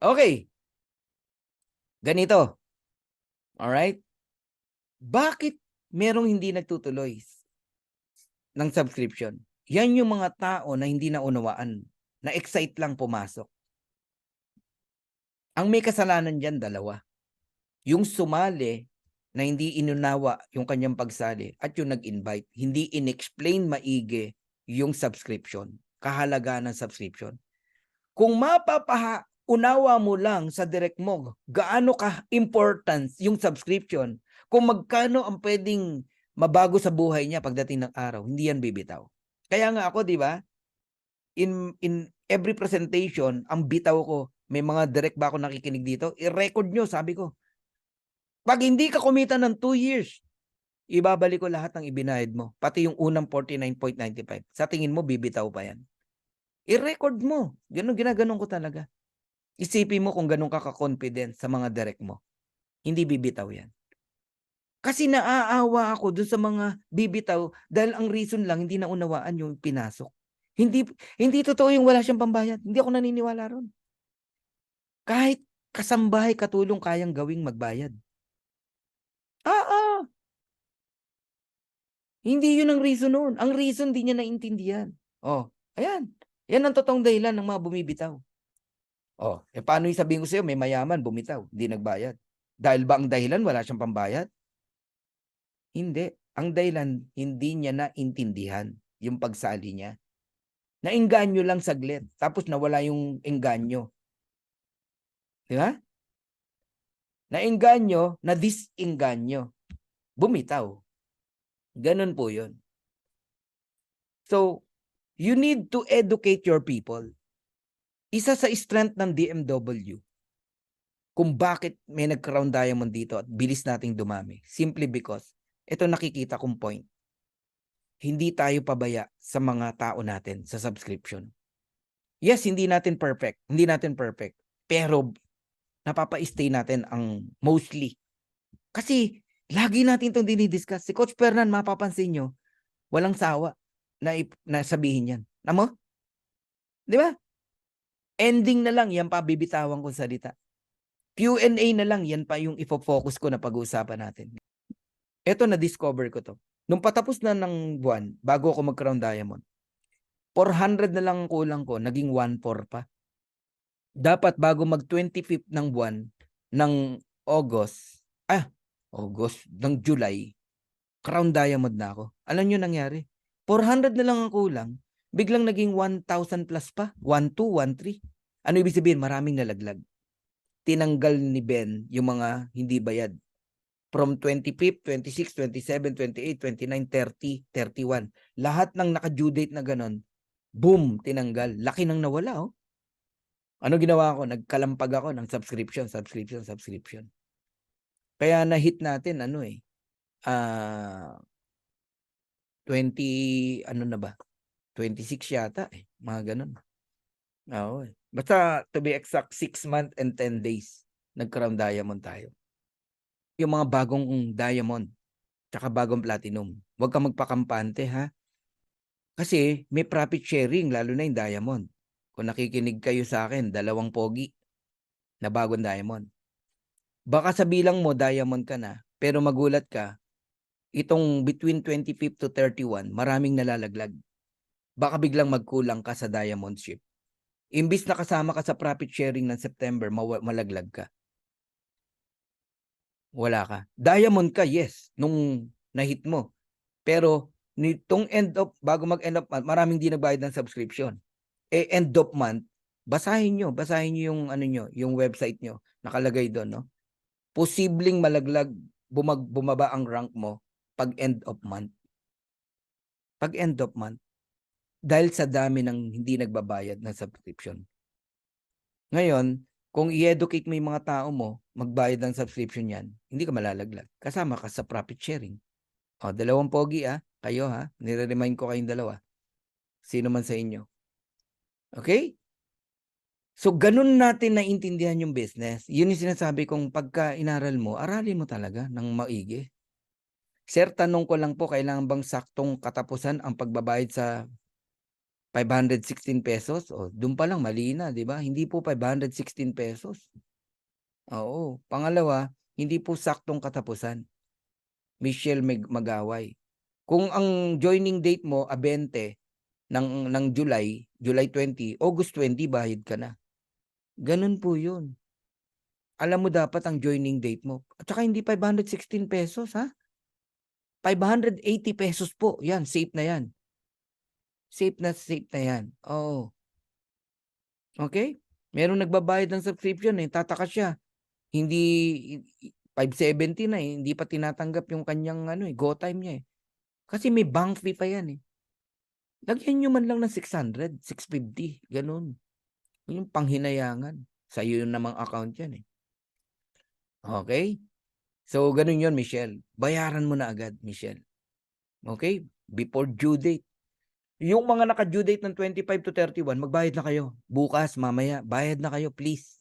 Okay, ganito. Alright? Bakit merong hindi nagtutuloy ng subscription? Yan yung mga tao na hindi naunawaan, na-excite lang pumasok. Ang may kasalanan dyan, dalawa. Yung sumali na hindi inunawa yung kanyang pagsali at yung nag-invite, hindi in-explain maigi yung subscription, kahalagaan ng subscription. Kung unawa mo lang sa direct mo, gaano ka important yung subscription, kung magkano ang pwedeng mabago sa buhay niya pagdating ng araw, hindi yan bibitaw. Kaya nga ako, di ba, in every presentation, ang bitaw ko, may mga direct ba ako nakikinig dito, i-record nyo, sabi ko. Pag hindi ka kumita ng 2 years, ibabalik ko lahat ng ibinayad mo, pati yung unang 49.95. Sa tingin mo, bibitaw pa yan. I-record mo. Ginaganon ko talaga. Isipin mo kung ganun ka ka-confident sa mga direct mo. Hindi bibitaw yan. Kasi naaawa ako dun sa mga bibitaw dahil ang reason lang hindi naunawaan yung pinasok. Hindi totoo yung wala siyang pambayad. Hindi ako naniniwala ron. Kahit kasambahay katulong kayang gawing magbayad. Hindi yun ang reason noon. Ang reason di niya naintindihan. Oh, ayan. Yan ang totoong dahilan ng mga bumibitaw. Oh, paano yung sabihin ko sa'yo, may mayaman, bumitaw, hindi nagbayad. Dahil ba ang dahilan, wala siyang pambayad? Hindi. Ang dahilan, hindi niya naintindihan yung pagsali niya. Naengganyo lang saglit, tapos nawala yung engganyo. Di ba? Naengganyo, na-disengganyo. Bumitaw. Ganun po yun. So, you need to educate your people. Isa sa strength ng DMW, kung bakit may nag-crown diamond dito at bilis nating dumami, simply because, ito nakikita kong point, hindi tayo pabaya sa mga tao natin sa subscription. Yes, hindi natin perfect, pero napapa-stay natin ang mostly. Kasi, lagi natin itong dinidiscuss. Si Coach Fernan, mapapansin nyo, walang sawa na sabihin yan. Namo? Di ba? Ending na lang, yan pa bibitawan kong salita. Q&A na lang, yan pa yung ifo-focus ko na pag-uusapan natin. Ito, na-discover ko to. Nung patapos na ng buwan, bago ako mag-crown diamond, 400 na lang kulang ko, naging 1.4 pa. Dapat bago mag-25th ng buwan ng ng July, crown diamond na ako. Alam nyo nangyari? 400 na lang ang kulang, biglang naging 1,000 plus pa, 1,2, 1,3. Ano ibig sabihin? Maraming nalaglag. Tinanggal ni Ben yung mga hindi bayad. From 25th, 26th, 27th, 28th, 29th, 30, 31. Lahat ng naka-due date na ganon, boom, tinanggal. Laki nang nawala, oh. Ano ginawa ko? Nagkalampag ako ng subscription. Kaya na-hit natin, 20, ano na ba? 26 yata, mga ganon. Oo, Basta, to be exact, 6 months and 10 days, nag-crown diamond tayo. Yung mga bagong diamond, tsaka bagong platinum, huwag kang magpakampante, ha? Kasi may profit sharing, lalo na yung diamond. Kung nakikinig kayo sa akin, 2 pogi na bagong diamond. Baka sa bilang mo, diamond ka na, pero magulat ka, itong between 25th to 31, maraming nalalaglag. Baka biglang magkulang ka sa diamond ship. Imbis na kasama ka sa profit sharing ng September, malaglag ka. Wala ka. Diamond ka, yes, nung na-hit mo. Pero, nitong bago mag-end of month, maraming di nagbayad ng subscription. End of month, basahin nyo yung, yung website nyo. Nakalagay doon, no? Posibleng malaglag, bumaba ang rank mo pag end of month. Pag end of month. Dahil sa dami ng hindi nagbabayad ng subscription. Ngayon, kung i-educate mo yung mga tao mo, magbayad ng subscription yan, hindi ka malalaglag. Kasama ka sa profit sharing. O, 2 pogi kayo nire-remind ko kayong 2. Sino man sa inyo. Okay? So, ganun natin naintindihan yung business. Yun yung sinasabi kong pagka inaral mo, aralin mo talaga ng maigi. Sir, tanong ko lang po, kailangan bang saktong katapusan ang pagbabayad sa 516 pesos. O, doon pa lang mali na, di ba? Hindi po 516 pesos. Oo. Pangalawa, hindi po saktong katapusan. Michelle Magaway. Kung ang joining date mo 20 ng July 20, August 20 bayad ka na. Ganun po 'yun. Alam mo dapat ang joining date mo. At saka hindi 516 pesos ha. 580 pesos po. Yan, safe na yan. Safe na 'yan. Oo. Okay? Merong nagbabayad ng subscription eh, tataka siya. Hindi 570 na eh, hindi pa tinatanggap yung kanyang go time niya eh. Kasi may bank fee pa yan eh. Lagyan nyo man lang ng 600, 650, ganun. Yung panghinayangan. Sa iyo namang account yan eh. Okay? So, ganun yon Michelle. Bayaran mo na agad, Michelle. Okay? Before due date. Yung mga naka-due date ng 25 to 31, magbayad na kayo. Bukas, mamaya, bayad na kayo, please.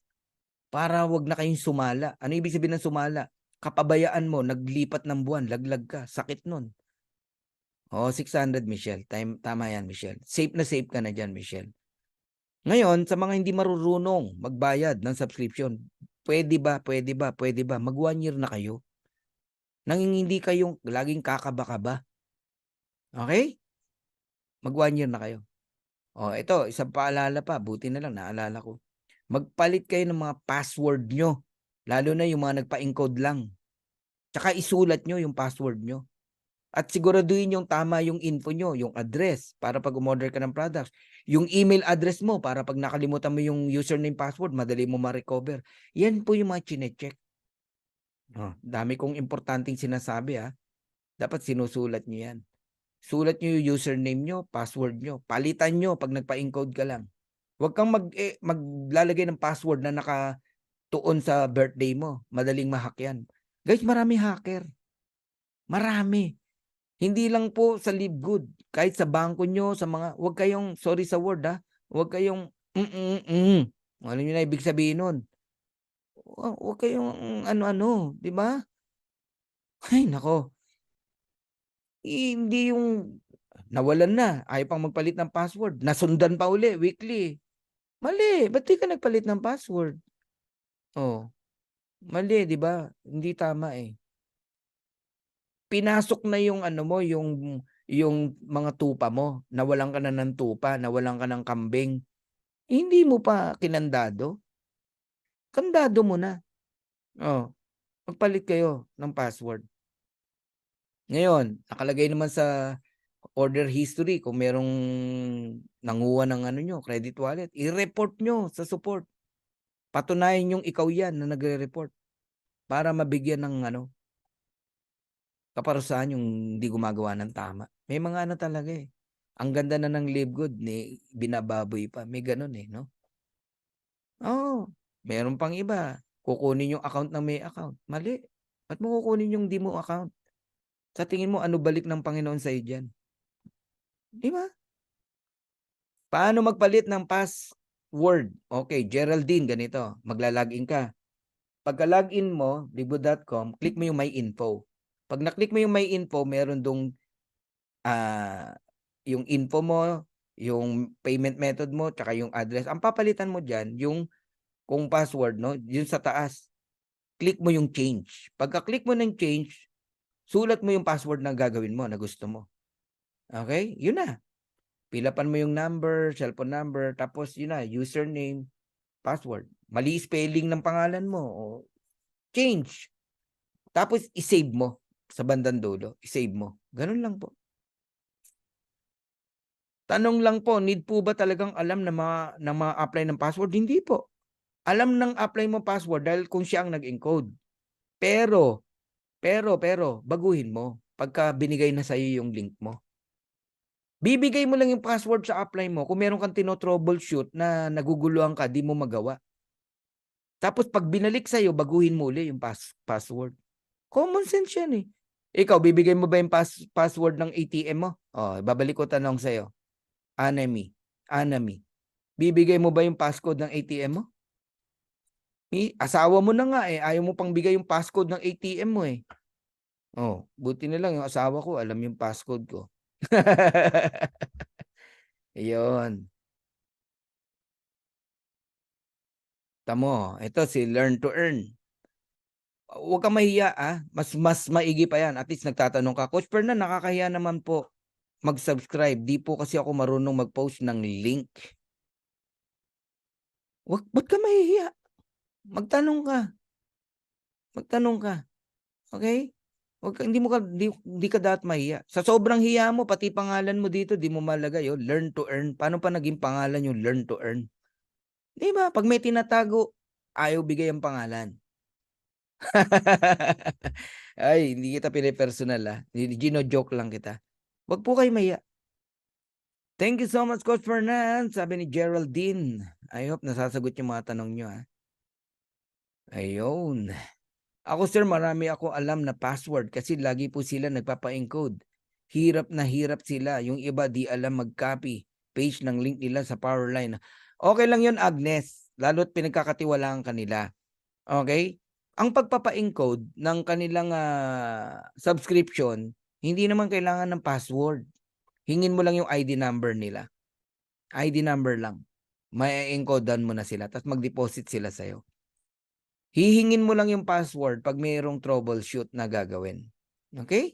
Para wag na kayong sumala. Ano ibig sabihin ng sumala? Kapabayaan mo, naglipat ng buwan, laglag ka. Sakit nun. 600, Michelle. Tama yan, Michelle. Safe na safe ka na dyan, Michelle. Ngayon, sa mga hindi marurunong magbayad ng subscription, pwede ba? Mag 1 year na kayo. Nang hindi kayong laging kakaba-kaba. Okay? Mag 1 year na kayo. Ito, isang paalala pa. Buti na lang, naalala ko. Magpalit kayo ng mga password nyo. Lalo na yung mga nagpa-encode lang. Tsaka isulat nyo yung password nyo. At siguraduhin yung tama yung info nyo, yung address para pag umorder ka ng products. Yung email address mo para pag nakalimutan mo yung username password, madali mo ma-recover. Yan po yung mga chinecheck. Dami kong importanteng sinasabi ha. Dapat sinusulat nyo yan. Sulat nyo yung username nyo, password nyo. Palitan nyo pag nagpa-encode ka lang. Huwag kang maglalagay ng password na nakatuon sa birthday mo. Madaling ma-hack yan. Guys, marami hacker. Marami. Hindi lang po sa LiveGood. Kahit sa bangko nyo, sa mga, huwag kayong, sorry sa word ha, huwag kayong, Ano nyo na ibig sabihin nun? Huwag kayong ano-ano, di ba? Ay, nako. Hindi yung nawalan na, ayaw pang magpalit ng password. Nasundan pa uli, weekly. Mali, ba't di ka nagpalit ng password? Mali, di ba? Hindi tama eh. Pinasok na yung mo, yung mga tupa mo. Nawalan ka na ng tupa, nawalan ka ng kambing. Hindi mo pa kinandado. Kandado mo na. Magpalit kayo ng password. Ngayon, nakalagay naman sa order history kung merong nanguha ng nyo, credit wallet, i-report nyo sa support. Patunayan yung ikaw yan na nagre-report para mabigyan ng kaparusahan yung hindi gumagawa ng tama. May mga talaga eh. Ang ganda na ng LiveGood, binababoy pa. May ganun eh, no? Meron pang iba. Kukunin yung account ng may account. Mali. Ba't mo kukunin yung di mo account? Sa tingin mo, ano balik ng Panginoon sa'yo dyan? Di ba? Paano magpalit ng password? Okay, Geraldine, ganito. Magla-login ka. Pagka-login mo, livegood.com, click mo yung My Info. Pag na-click mo yung My Info, meron dong yung info mo, yung payment method mo, tsaka yung address. Ang papalitan mo dyan, yung kung password, no? Yun sa taas. Click mo yung change. Pagka-click mo ng change, sulat mo yung password na gagawin mo, na gusto mo. Okay? Yun na. Pilapan mo yung number, cellphone number, tapos yun na, username, password. Mali spelling ng pangalan mo. Change. Tapos, isave mo sa bandang dulo. Isave mo. Ganun lang po. Tanong lang po, need po ba talagang alam na ma-apply ng password? Hindi po. Alam ng apply mo password dahil kung siya ang nag-encode. Pero, baguhin mo pagka binigay na sa'yo yung link mo. Bibigay mo lang yung password sa apply mo kung meron kang tino-troubleshoot na naguguluhan ka, di mo magawa. Tapos pag binalik sa'yo, baguhin mo uli yung password. Common sense yan eh. Ikaw, bibigay mo ba yung password ng ATM mo? Babalik ko tanong sa'yo. Anami. Bibigay mo ba yung passcode ng ATM mo? Asawa mo na nga eh. Ayaw mo pang bigay yung passcode ng ATM mo eh. Buti na lang yung asawa ko, alam yung passcode ko. Iyon. Tamo, ito si Learn to Earn. Huwag kang mahiya, mas maigi pa yan, at least nagtatanong ka, "Coach Fernan, nakakahiya naman po mag-subscribe, 'di po kasi ako marunong mag-post ng link." Ba't ka mahihiya? Magtanong ka, magtanong ka, okey? Hindi ka dapat mahiya. Sa sobrang hiya mo pati pangalan mo dito 'di mo malagay, Learn to Earn. Paano pa naging pangalan yung Learn to Earn? 'Di ba, 'pag may tinatago, ayaw bigay ang pangalan. Ay, hindi kita pine-personal, jino-joke lang kita. 'Wag po kayong mahiya. Thank you so much, Coach Fernan, sabi ni Geraldine. I hope nasasagot yung mga tanong niyo, Ayun. Ako sir, marami ako alam na password kasi lagi po sila nagpapa-encode. Hirap na hirap sila. Yung iba di alam mag-copy page ng link nila sa Powerline. Okay lang yun, Agnes. Lalo't pinagkakatiwalaan kanila. Okay? Ang pagpapa-encode ng kanilang subscription, hindi naman kailangan ng password. Hingin mo lang yung ID number nila. ID number lang. May-encodean mo na sila, tapos mag-deposit sila sa'yo. Hihingin mo lang yung password pag mayroong troubleshoot na gagawin. Okay?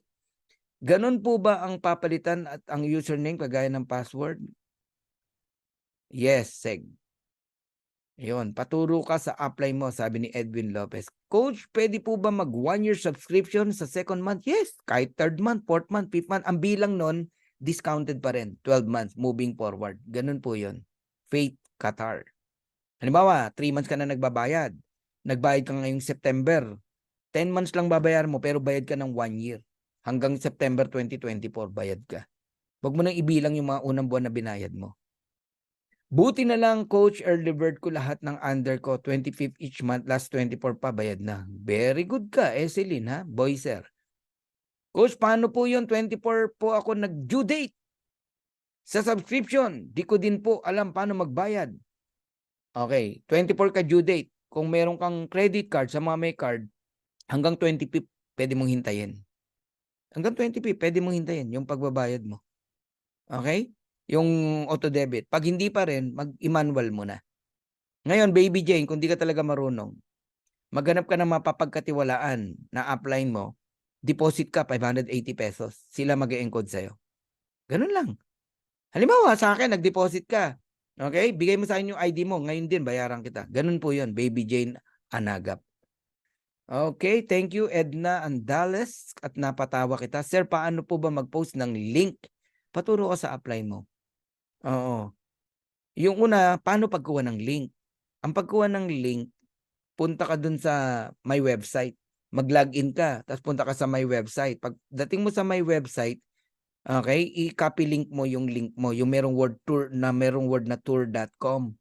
Ganun po ba ang papalitan at ang username kagaya ng password? Yes, Seg. Yun, paturo ka sa upline mo, sabi ni Edwin Lopez. Coach, pwede po ba mag 1-year subscription sa second month? Yes, kahit third month, fourth month, fifth month. Ang bilang nun, discounted pa rin. 12 months, moving forward. Ganun po yun. Faith Qatar. Halimbawa, 3 months ka na nagbabayad. Nagbayad ka ngayong September. 10 months lang babayaran mo pero bayad ka ng 1 year. Hanggang September 2024 bayad ka. Huwag mo nang ibilang yung mga unang buwan na binayad mo. Buti na lang, Coach, early bird ko lahat ng under ko. 25th each month, last 24 pa, bayad na. Very good ka, Celine, Boy, sir. Coach, paano po yun? 24 po ako nag-due date sa subscription. Di ko din po alam paano magbayad. Okay, 24 ka due date. Kung meron kang credit card sa mga may card, hanggang 25th, pwede mong hintayin. Hanggang 25th, pwede mong hintayin yung pagbabayad mo. Okay? Yung auto-debit. Pag hindi pa rin, mag-manual mo na. Ngayon, Baby Jane, kung di ka talaga marunong, maghanap ka ng mapapagkatiwalaan na upline mo, deposit ka 580 pesos. Sila mag-e-encode sa'yo. Ganun lang. Halimbawa, sa akin, nag-deposit ka. Okay? Bigay mo sa akin yung ID mo. Ngayon din, bayaran kita. Ganun po yun, Baby Jane Anagap. Okay, thank you, Edna Andales. At napatawa kita. Sir, paano po ba mag-post ng link? Paturo ka sa upline mo. Oo. Yung una, paano pagkuha ng link? Ang pagkuha ng link, punta ka dun sa my website. Mag-login ka, tapos punta ka sa my website. Pagdating mo sa my website, okay, i-copy link mo yung link mo, yung merong word na tour.com.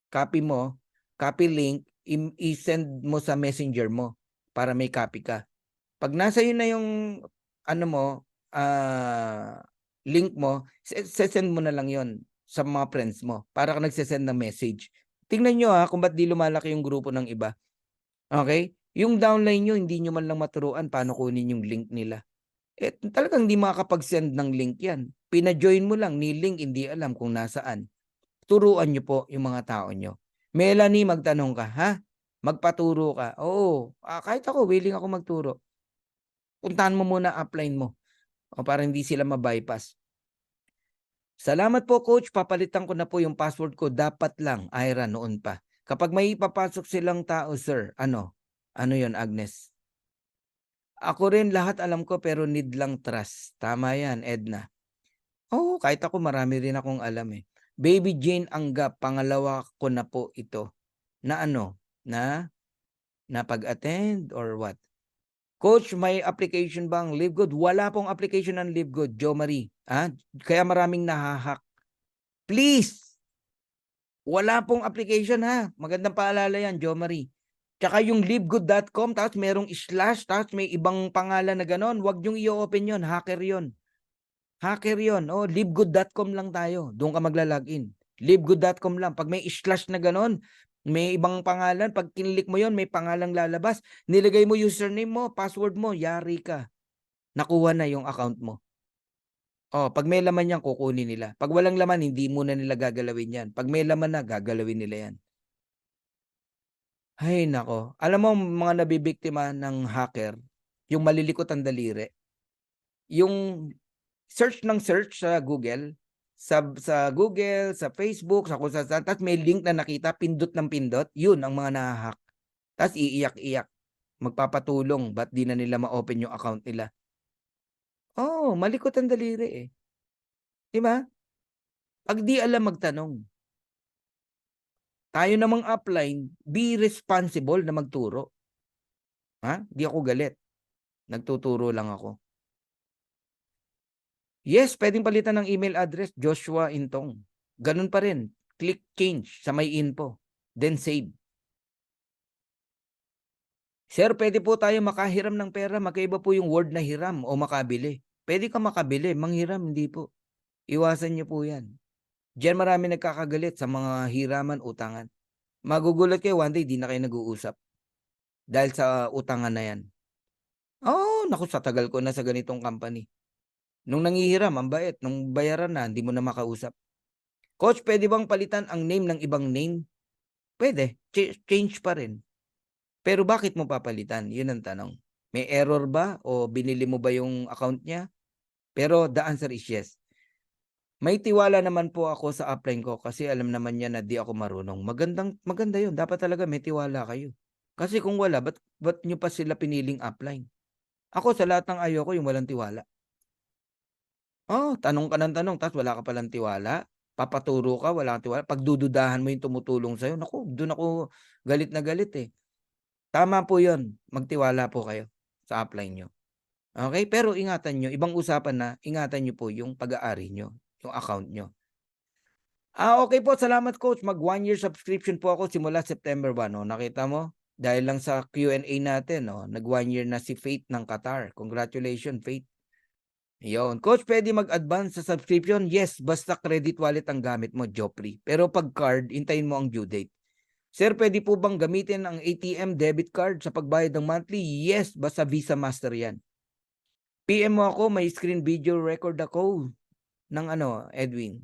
Copy mo, copy link, i-send mo sa messenger mo para may copy ka. Pag nasa yun na yung link mo, send mo na lang yon sa mga friends mo para ka nagsesend ng message. Tingnan nyo kung ba't di lumalaki yung grupo ng iba. Okay? Yung downline nyo, hindi nyo man lang maturuan paano kunin yung link nila. Talagang hindi makakapag-send ng link yan. Pina-join mo lang, ni link, hindi alam kung nasaan. Turuan nyo po yung mga tao nyo. Melanie, magtanong ka, magpaturo ka. Oo, kahit ako, willing ako magturo. Puntahan mo muna upline mo para hindi sila ma-bypass. Salamat po, Coach. Papalitan ko na po yung password ko. Dapat lang, Ira, noon pa. Kapag may ipapasok silang tao, sir, ano yon, Agnes? Ako rin lahat alam ko pero need lang trust. Tama yan, Edna. Oo, kahit ako marami rin akong alam Baby Jane Anggap, pangalawa ko na po ito. Na pag-attend or what? Coach, may application bang LiveGood? Wala pong application ng LiveGood, Jo Marie. Kaya maraming nahahack. Please! Wala pong application Magandang paalala yan, Jo Marie. Tsaka yung livegood.com, tapos merong slash, tapos may ibang pangalan na ganon. Huwag niyong i-open yun. Hacker yun. Hacker yun. Livegood.com lang tayo. Doon ka magla-login. Livegood.com lang. Pag may slash na ganon, may ibang pangalan. Pag kinilik mo yon, may pangalang lalabas. Nilagay mo username mo, password mo, yari ka. Nakuha na yung account mo. Oh, 'pag may laman yan kukunin nila. 'Pag walang laman hindi muna nila gagalawin yan. 'Pag may laman na gagalawin nila yan. Hay naku, alam mo mga nabibiktima ng hacker, yung malilikot ang daliri, yung search ng search sa Google, sa Facebook, sa kung saan-saan, ta's may link na nakita, pindot ng pindot, yun ang mga naha-hack. Ta's iiyak-iyak, magpapatulong ba't 'di na nila ma-open yung account nila. Oo, malikot ang daliri, eh, 'di ba? 'Pag 'di alam magtanong. Tayo namang upline, be responsible na magturo, ha? 'Di ako galit, nagtuturo lang ako. Yes, puwedeng palitan ng email address, Joshua Intong. Gano'n pa rin, click change sa may info, then save. Sir, puwede po tayo makahiram ng pera, magkaiba po yung word na hiram o makabili. Puwede kang makabili, manghiram hindi po. Iwasan niyo po 'yan. Diyan marami nagkakagalit sa mga hiraman, utangan. Magugulat kayo one day 'di na kayo nag-uusap dahil sa utangan na 'yan. Oo, naku sa tagal ko na sa ganitong company. Nung nanghihiram ang bait, nung bayaran na hindi mo na makausap. Coach, puwede bang palitan ang name ng ibang name? Puwede, change pa rin. Pero bakit mo papalitan? 'Yun ang tanong. May error ba o binili mo ba yung account niya? Pero the answer is yes. May tiwala naman po ako sa upline ko kasi alam naman niya na 'di ako marunong. Maganda 'yun, dapat talaga may tiwala kayo. Kasi kung wala ba't niyo pa sila piniling upline? Ako sa lahat ng ayoko yung walang tiwala. Oo, tanong ka ng tanong ta's wala ka palang tiwala, papaturo ka wala kang tiwala, pagdududahan mo yung tumutulong sa'yo, naku dun ako galit na galit, eh. Tama po yun, magtiwala po kayo sa upline niyo, okey? Pero ingatan niyo, ibang usapan na, ingatan niyo po yung pag-aari niyo, yung account niyo. Okey po, salamat coach, mag 1 year subscription po ako simula September 1, oh, nakita mo? Dahil lang sa Q&A natin, oh, nag 1 year na si Faith ng Qatar, congratulations Faith. Yun. Coach, puwede mag-advance sa subscription? Yes, basta credit wallet ang gamit mo, Jopri. Pero 'pag card, hintayin mo ang due date. Sir, puwede po bang gamitin ang ATM debit card sa pagbayad ng monthly? Yes, basta Visa Master 'yan. PM mo ako, may screen video record ako ng ano, Edwin.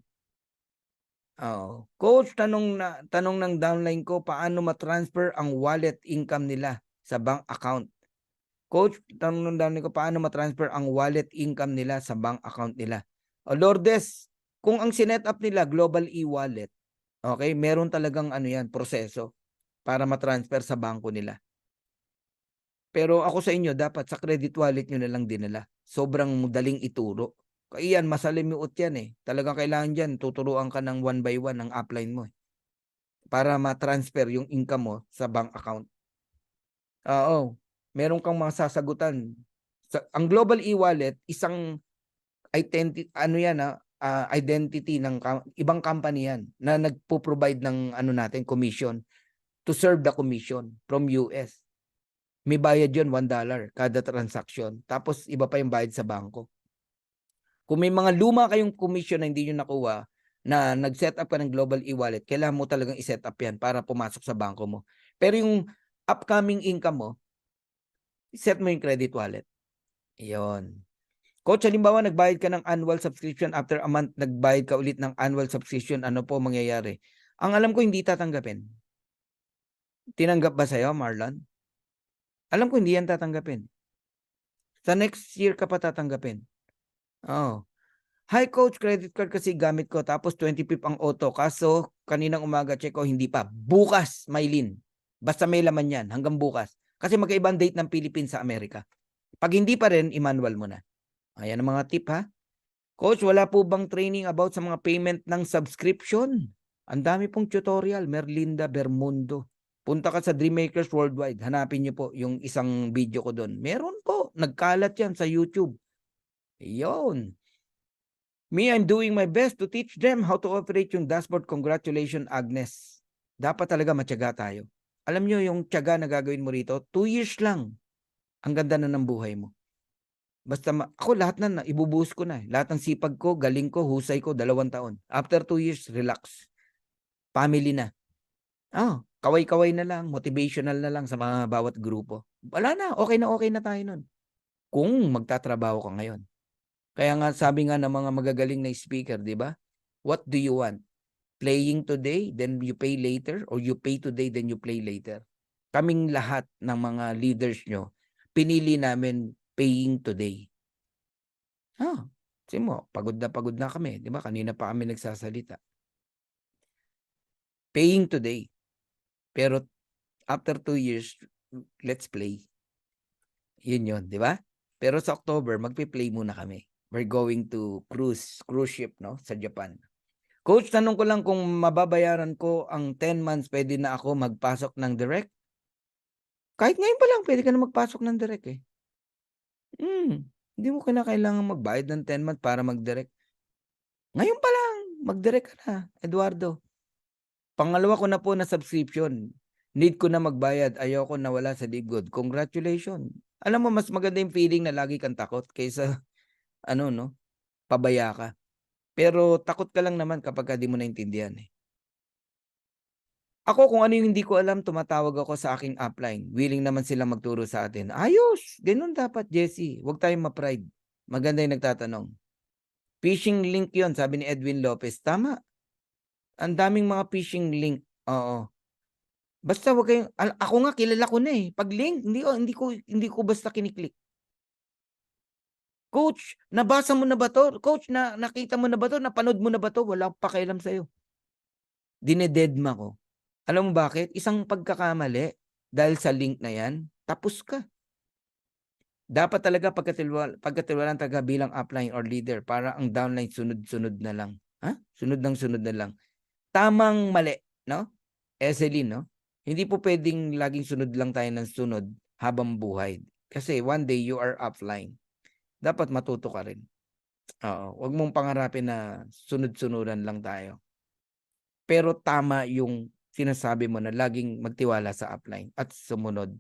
Oo. Coach, tanong ng downline ko, paano ma-transfer ang wallet income nila sa bank account? Coach, tanong ng dami ko, paano ma-transfer ang wallet income nila sa bank account nila? O Lourdes, kung ang sinet up nila global e-wallet, okay, meron talagang ano yan, proseso para ma-transfer sa bangko nila. Pero ako sa inyo, dapat sa credit wallet nyo na lang dinala. Sobrang daling ituro. Kaya yan, masalimuot yan eh. Talagang kailangan dyan, tuturuan ka ng one by one ng upline mo eh, para ma-transfer yung income mo sa bank account. Oo, meron kang mga sasagutan. Ang global e-wallet, isang ano yan, identity ng ibang company yan na nagpo-provide ng ano natin, commission to serve the commission from US. May bayad yun, $1 kada transaction. Tapos iba pa yung bayad sa bangko. Kung may mga luma kayong commission na hindi nyo nakuha, na nag-set up ka ng global e-wallet, kailangan mo talagang i-set up yan para pumasok sa bangko mo. Pero yung upcoming income mo, set mo yung credit wallet. Iyon. Coach, halimbawa nagbayad ka ng annual subscription, after a month nagbayad ka ulit ng annual subscription, ano po mangyayari? Ang alam ko hindi tatanggapin. Tinanggap ba sa'yo, Marlon? Alam ko hindi yan tatanggapin. Sa next year ka pa tatanggapin. Oo. Hi coach, credit card kasi gamit ko tapos 25 ang auto. Kaso kaninang umaga check ko hindi pa. Bukas, Maylin. Basta may laman yan hanggang bukas. Kasi magkaibang date ng Philippines sa Amerika. Pag hindi pa rin, i-manual mo na. Ayan ang mga tip ha. Coach, wala po bang training about sa mga payment ng subscription? Ang dami pong tutorial, Merlinda Bermundo. Punta ka sa Dreammakers Worldwide, hanapin niyo po yung isang video ko doon. Meron po, nagkalat yan sa YouTube. Iyon. Me, I'm doing my best to teach them how to operate yung dashboard. Congratulations, Agnes. Dapat talaga matyaga tayo. Alam niyo yung tiyaga na gagawin mo rito, 2 years lang. Ang ganda na ng buhay mo. Basta ako lahat na ibubuhos ko na. Lahat ng sipag ko, galing ko, husay ko, 2 taon. After 2 years, relax. Family na. Kaway-kaway na lang, motivational na lang sa mga bawat grupo. Wala na okay na tayo nun. Kung magtatrabaho ka ngayon. Kaya nga sabi nga ng mga magagaling na speaker, di ba? What do you want? Playing today, then you pay later, or you pay today, then you play later? Kaming lahat ng mga leaders nyo, pinili namin paying today. Kasi mo, pagod na kami. Di ba? Kanina pa kami nagsasalita. Paying today. Pero after 2 years, let's play. Yun, di ba? Pero sa October, magpi-play muna kami. We're going to cruise ship, no? Sa Japan. Coach, tanong ko lang kung mababayaran ko ang 10 months, pwede na ako magpasok ng direct? Kahit ngayon pa lang, pwede ka na magpasok ng direct eh. Hindi mo kailangan magbayad ng 10 months para mag-direct. Ngayon pa lang, mag-direct ka na, Eduardo. Pangalawa ko na po na subscription. Need ko na magbayad. Ayoko na wala sa Libgood. Congratulations. Alam mo, mas maganda yung feeling na lagi kang takot kaysa, pabaya ka. Pero takot ka lang naman kapag di mo naintindihan eh. Ako, kung ano yung hindi ko alam, tumatawag ako sa aking upline. Willing naman silang magturo sa atin. Ayos! Ganun dapat, Jesse. Huwag tayong ma-pride. Maganda yung nagtatanong. Phishing link yon, sabi ni Edwin Lopez. Tama. Ang daming mga phishing link. Oo. Basta wag kayong, ako nga kilala ko na eh. Pag link, hindi ko basta kiniklik. Coach, nabasa mo na ba to? Coach, nakita mo na ba to? Napanood mo na ba to? Wala akong pakialam sa'yo. Dinededma ko. Alam mo bakit? Isang pagkakamali dahil sa link na yan, tapos ka. Dapat talaga pagkatiwalaan talaga bilang upline or leader para ang downline sunod-sunod na lang. Sunod na lang. Tamang mali, no? Eselin, no? Hindi po pwedeng laging sunod lang tayo ng sunod habang buhay. Kasi one day you are offline. Dapat matuto ka rin. Oo. Huwag mong pangarapin na sunod-sunuran lang tayo. Pero tama yung sinasabi mo na laging magtiwala sa upline at sumunod.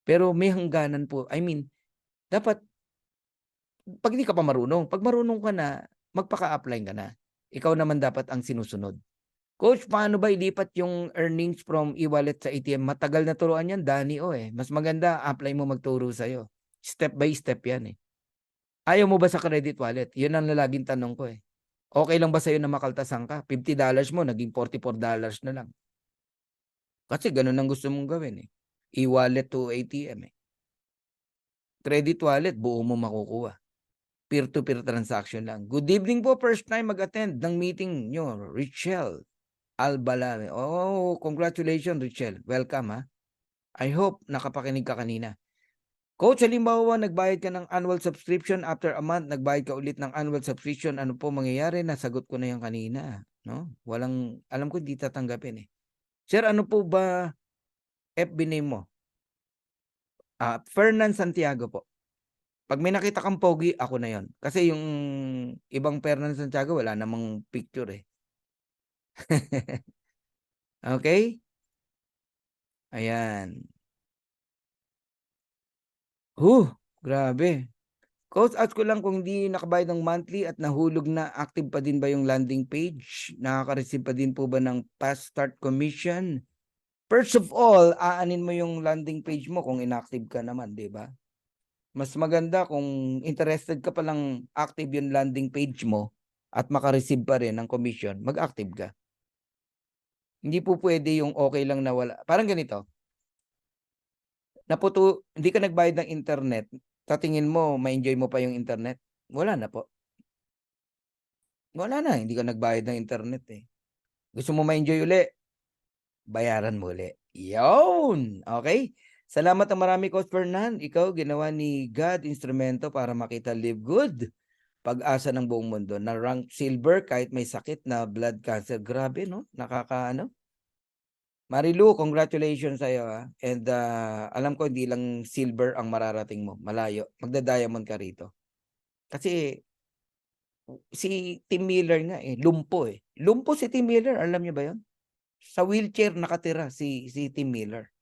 Pero may hangganan po. I mean, dapat, pag hindi ka pa marunong, pag marunong ka na, magpaka-upline ka na. Ikaw naman dapat ang sinusunod. Coach, paano ba ilipat yung earnings from e-wallet sa ATM? Matagal na turuan yan, Danny eh. Mas maganda, apply mo magturo sa'yo. Step by step yan eh. Ayaw mo ba sa credit wallet? Yun ang laging tanong ko eh. Okay lang ba sa'yo na makaltasan ka? $50 mo, naging $44 na lang. Kasi ganun ang gusto mong gawin eh. E-wallet to ATM eh. Credit wallet, buo mo makukuha. Peer-to-peer transaction lang. Good evening po, first time mag-attend ng meeting nyo, Richelle Albalame. Oh, congratulations, Richelle. Welcome, ha? I hope nakapakinig ka kanina. Coach, halimbawa, nagbayad ka ng annual subscription, after a month, nagbayad ka ulit ng annual subscription, ano po mangyayari? Nasagot ko na yan kanina, no? Walang, alam ko, hindi tatanggapin eh. Sir, ano po ba FB name mo? Fernan Santiago po. Pag may nakita kang pogi, ako na yon. Kasi yung ibang Fernan Santiago, wala namang picture eh. Okay? Ayan. Grabe. Coach, ask ko lang kung hindi nakabayad ng monthly at nahulog na, active pa din ba yung landing page? Nakaka-receive pa din po ba ng past start commission? First of all, aanin mo yung landing page mo kung inactive ka naman, di ba? Mas maganda kung interested ka palang active yung landing page mo at makareceive pa rin ng commission, mag-active ka. Hindi po pwede yung okay lang na wala. Parang ganito. Hindi ka nagbayad ng internet, sa tingin mo, ma-enjoy mo pa yung internet? Wala na po. Wala na, hindi ka nagbayad ng internet eh. Gusto mo ma-enjoy uli? Bayaran mo uli. Yun! Okay? Salamat ang marami, Coach Fernan. Ikaw, ginawa ni God instrumento para makita live good. Pag-asa ng buong mundo. Na rank silver kahit may sakit na blood cancer. Grabe, no? Nakakaano? Marilu, congratulations sa'yo. And alam ko hindi lang silver ang mararating mo. Malayo. Magda-diamond ka rito. Kasi si Tim Miller nga eh. Lumpo eh. Lumpo si Tim Miller. Alam niyo ba yun? Sa wheelchair nakatira si Tim Miller.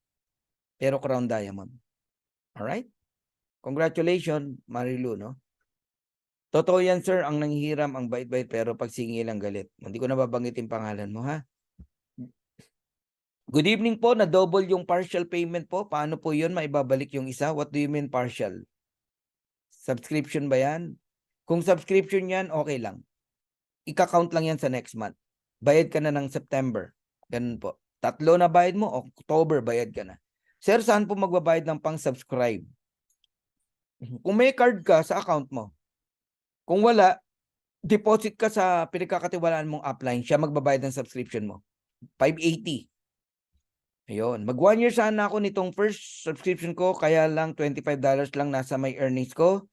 Pero crown diamond. Alright? Congratulations, Marilu, no? Totoo yan, sir. Ang nanghihiram, ang bait-bait, pero pag singil ang galit. Hindi ko na babanggitin pangalan mo, ha? Good evening po, na-double yung partial payment po. Paano po yun maibabalik yung isa? What do you mean partial? Subscription ba yan? Kung subscription yan, okay lang. Ika-count lang yan sa next month. Bayad ka na ng September. Ganun po. 3 na bayad mo, October bayad ka na. Sir, saan po magbabayad ng pang-subscribe? Kung may card ka sa account mo, kung wala, deposit ka sa pinagkakatiwalaan mong upline, siya magbabayad ng subscription mo. 580. Ayun. Mag 1 year sana ako nitong first subscription ko, kaya lang $25 lang nasa my earnings ko.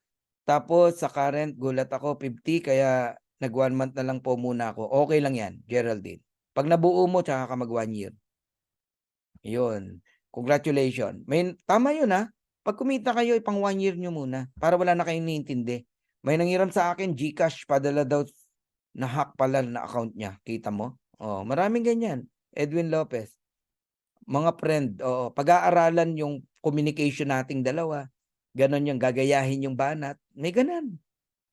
Tapos sa current, gulat ako 50, kaya nag 1 month na lang po muna ako. Okay lang yan, Geraldine. Pag nabuo mo, tsaka ka mag 1 year. Ayun. Congratulations. Tama yun ha. Pag kumita kayo, ipang 1 year nyo muna para wala na kayong niintindi. May nanghiram sa akin, GCash, padala daw na hack pala na account niya. Kita mo? Oh, maraming ganyan. Edwin Lopez. Mga friend, pag-aaralan yung communication nating dalawa. Ganon yung gagayahin yung banat. May ganan.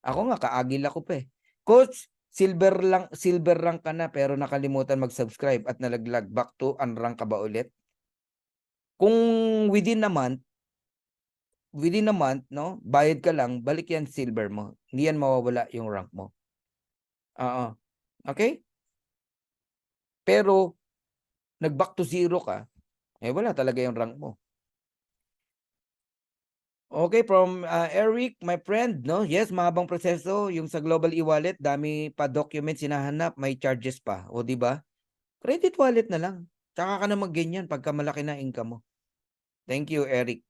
Ako nga, kaagil ako pa eh. Coach, silver rank ka na pero nakalimutan mag-subscribe at nalaglag. Back to unrank ka ba ulit? Kung within a month, no, bayad ka lang, balik yan silver mo. Hindi yan mawawala yung rank mo. Okay? Pero, nag-back to zero ka, wala talaga yung rank mo. Okay, from Eric, my friend, no? Yes, mahabang proseso. Yung sa Global e-wallet, dami pa documents hinahanap, may charges pa. O, di ba? Credit wallet na lang. Tsaka ka na mag-ganyan pagka malaki na income mo. Thank you, Eric.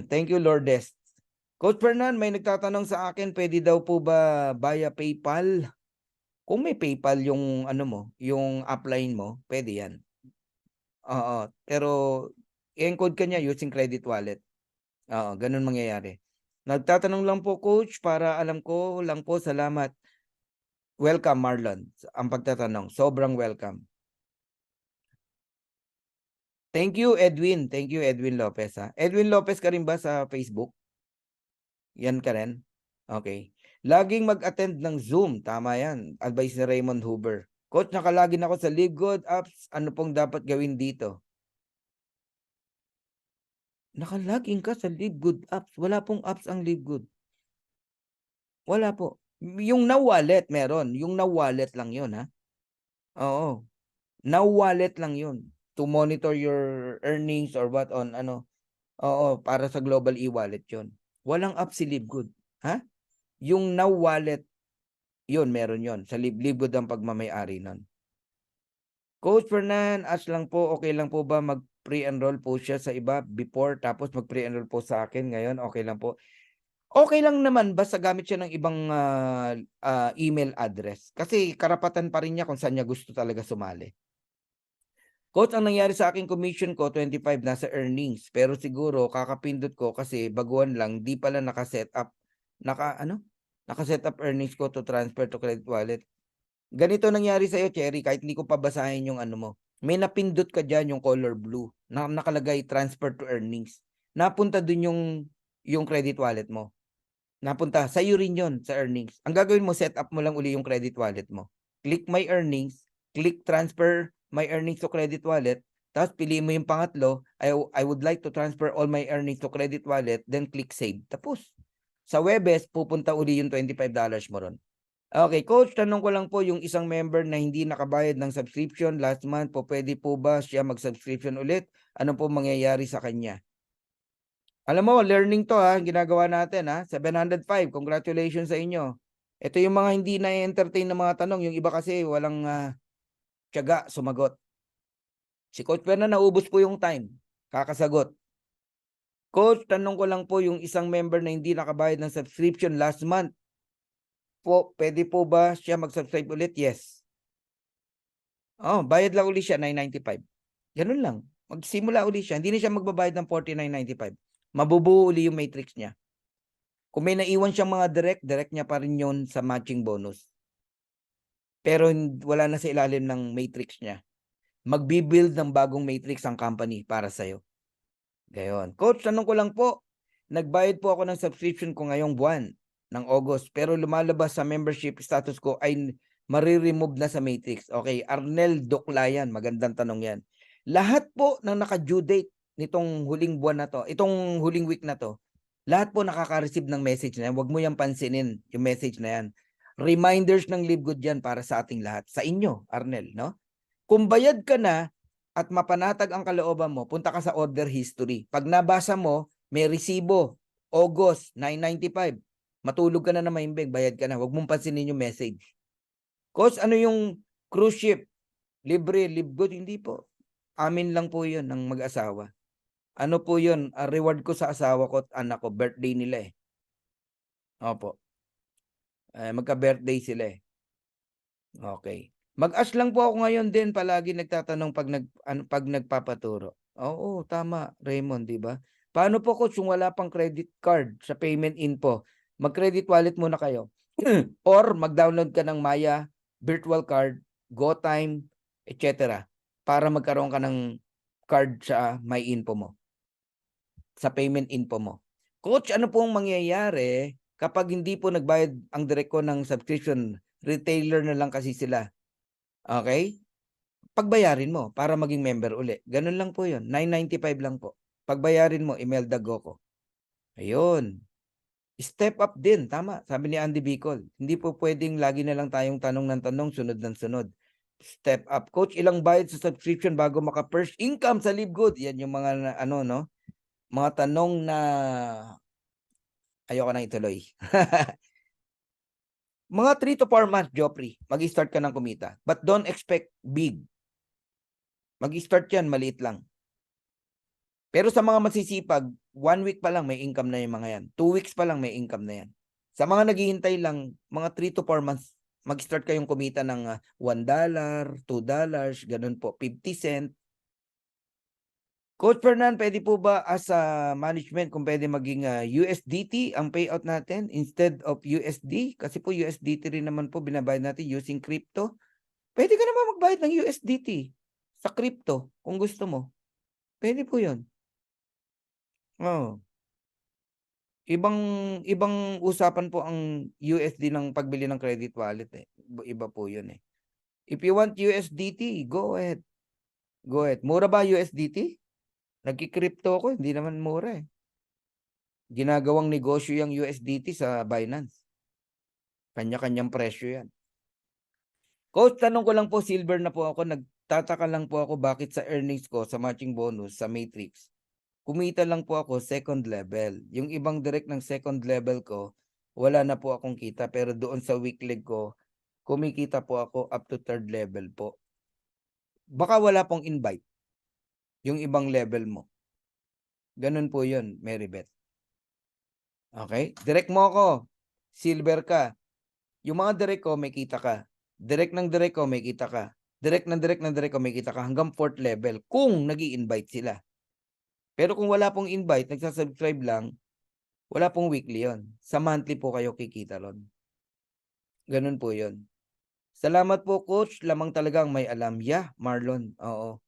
Thank you, Lourdes. Coach Fernan, may nagtatanong sa akin, pwede daw po ba via PayPal? Kung may PayPal yung ano mo, yung upline mo, pwede yan. Oo, pero i-encode ka niya using credit wallet. Oo, ganun mangyayari. Nagtatanong lang po, Coach, para alam ko lang po, salamat. Welcome, Marlon, ang pagtatanong. Sobrang welcome. Thank you, Edwin. Thank you, Edwin Lopez. Ha? Edwin Lopez ka rin ba sa Facebook? Yan ka rin? Okay. Laging mag-attend ng Zoom. Tama yan. Advice ni Raymond Huber. Coach, nakalagin ako sa LiveGood apps. Ano pong dapat gawin dito? Nakalagin ka sa LiveGood apps. Wala pong apps ang LiveGood. Wala po. Yung Now Wallet meron. Yung Now Wallet lang yun, ha? Oo. Now Wallet lang yun. To monitor your earnings or what on ano. Oo, para sa Global e-wallet yun. Walang app si LiveGood. Ha? Yung Now Wallet, yun, meron yun. Sa LiveGood ang pagmamayari nun. Coach Fernan, ask lang po, okay lang po ba mag-pre-enroll po siya sa iba before tapos mag-pre-enroll po sa akin ngayon? Okay lang po. Okay lang naman basta gamit siya ng ibang email address. Kasi karapatan pa rin niya kung saan niya gusto talaga sumali. Coach, ang nangyari sa akin commission ko, 25 nasa earnings. Pero siguro kakapindot ko kasi baguhan lang, di pala naka-set up. Naka-set up earnings ko to transfer to credit wallet. Ganito nangyari sa iyo, Cherry, kahit hindi ko pabasahin yung ano mo. May napindot ka dyan yung color blue. Nakalagay transfer to earnings. Napunta dun yung credit wallet mo. Napunta. Sa'yo rin yun sa earnings. Ang gagawin mo, set up mo lang uli yung credit wallet mo. Click my earnings. Click transfer my earnings to credit wallet. Tapos piliin mo yung pangatlo. I would like to transfer all my earnings to credit wallet. Then click save. Tapos. Sa Webes, pupunta uli yung $25 mo ron. Okay, Coach, tanong ko lang po yung isang member na hindi nakabayad ng subscription last month po, pwede po ba siya mag-subscription ulit? Ano po mangyayari sa kanya? Alam mo, learning to ha, ginagawa natin ha. 705, congratulations sa inyo. Ito yung mga hindi na-entertain na mga tanong. Yung iba kasi walang tiyaga sumagot. Si Coach Perna, naubos po yung time. Kakasagot. Coach, tanong ko lang po yung isang member na hindi nakabayad ng subscription last month po, pwede po ba siya mag-subscribe ulit? Yes. Oh, bayad lang uli siya, $9.95. Ganun lang. Magsimula uli siya. Hindi na siya magbabayad ng $49.95. Mabubuo uli yung matrix niya. Kung may naiwan siyang mga direct niya pa rin yun sa matching bonus. Pero wala na sa ilalim ng matrix niya. Magbibuild ng bagong matrix ang company para sa'yo. Gayon. Coach, tanong ko lang po. Nagbayad po ako ng subscription ko ngayong buwan ng August. Pero lumalabas sa membership status ko ay mariremove na sa matrix. Okay, Arnel Doclayan. Magandang tanong yan. Lahat po ng naka-due date nitong huling buwan na to, itong huling week na to, Lahat po nakaka-receive ng message na yan. Huwag mo yang pansinin yung message na yan. Reminders ng Livegood yan para sa ating lahat. Sa inyo, Arnel, no? Kung bayad ka na at mapanatag ang kalooban mo, punta ka sa order history. Pag nabasa mo, may resibo, August, 995. Matulog ka na maimbing, bayad ka na. Huwag mong pansinin yung message. Coach, ano yung cruise ship? Libre, Livegood? Hindi po. Amin lang po yun ng mag-asawa. Ano po yun? Reward ko sa asawa ko at anak ko. Birthday nila eh. Opo. Magka-birthday sila eh. Okay. Mag-ask lang po ako ngayon din. Palagi nagtatanong pag nagpapaturo. Oo, tama, Raymond, di ba? Paano po coach kung wala pang credit card sa payment info? Mag-credit wallet muna kayo. Or mag-download ka ng Maya, virtual card, GoTime, etc. Para magkaroon ka ng card sa My Info mo. Sa payment info mo. Coach, ano pong mangyayari kapag hindi po nagbayad ang direct ko ng subscription? Retailer na lang kasi sila. Okay? Pagbayarin mo para maging member uli. Ganun lang po yun. 995 lang po. Pagbayarin mo, Imelda Goco. Ayun. Step up din. Tama. Sabi ni Andy Bicol. Hindi po pwedeng lagi na lang tayong tanong ng tanong, sunod ng sunod. Step up. Coach, ilang bayad sa subscription bago maka-first income sa Livegood? Yan yung mga no? Mga tanong na ayoko nang ituloy. Mga 3 to 4 months, Joffrey, mag-start ka ng kumita. But don't expect big. Mag-start yan, maliit lang. Pero sa mga masisipag, 1 week pa lang may income na yung mga yan. 2 weeks pa lang may income na yan. Sa mga naghihintay lang, mga 3 to 4 months, mag-start kayong kumita ng $1, $2, ganun po, 50 cent. Coach Fernan, pwede po ba as a management kung pwede maging USDT ang payout natin instead of USD? Kasi po USDT rin naman po binabayad natin using crypto. Pwede ka naman magbayad ng USDT sa crypto kung gusto mo. Pwede po yun. Oh. Ibang usapan po ang USD ng pagbili ng credit wallet eh. Iba po yun eh. If you want USDT, go ahead. Go ahead. Mura ba USDT? Nagki-crypto ako, hindi naman mura eh. Ginagawang negosyo yung USDT sa Binance. Kanya-kanyang presyo yan. Coach, tanong ko lang po, silver na po ako. Nagtataka lang po ako bakit sa earnings ko, sa matching bonus, sa matrix, kumita lang po ako second level. Yung ibang direct ng second level ko, wala na po akong kita. Pero doon sa weekly ko, kumikita po ako up to third level po. Baka wala pong invite yung ibang level mo. Ganun po yun, Marybeth. Okay? Direct mo ako. Silver ka. Yung mga direct ko, may kita ka. Direct ng direct ko, may kita ka. Direct ng direct ko, may kita ka. Hanggang 4th level. Kung nag-i-invite sila. Pero kung wala pong invite, nagsasubscribe lang, wala pong weekly yon. Sa monthly po kayo kikita ron. Ganun po yon. Salamat po, Coach. Lamang talagang may alam. Yeah, Marlon. Oo.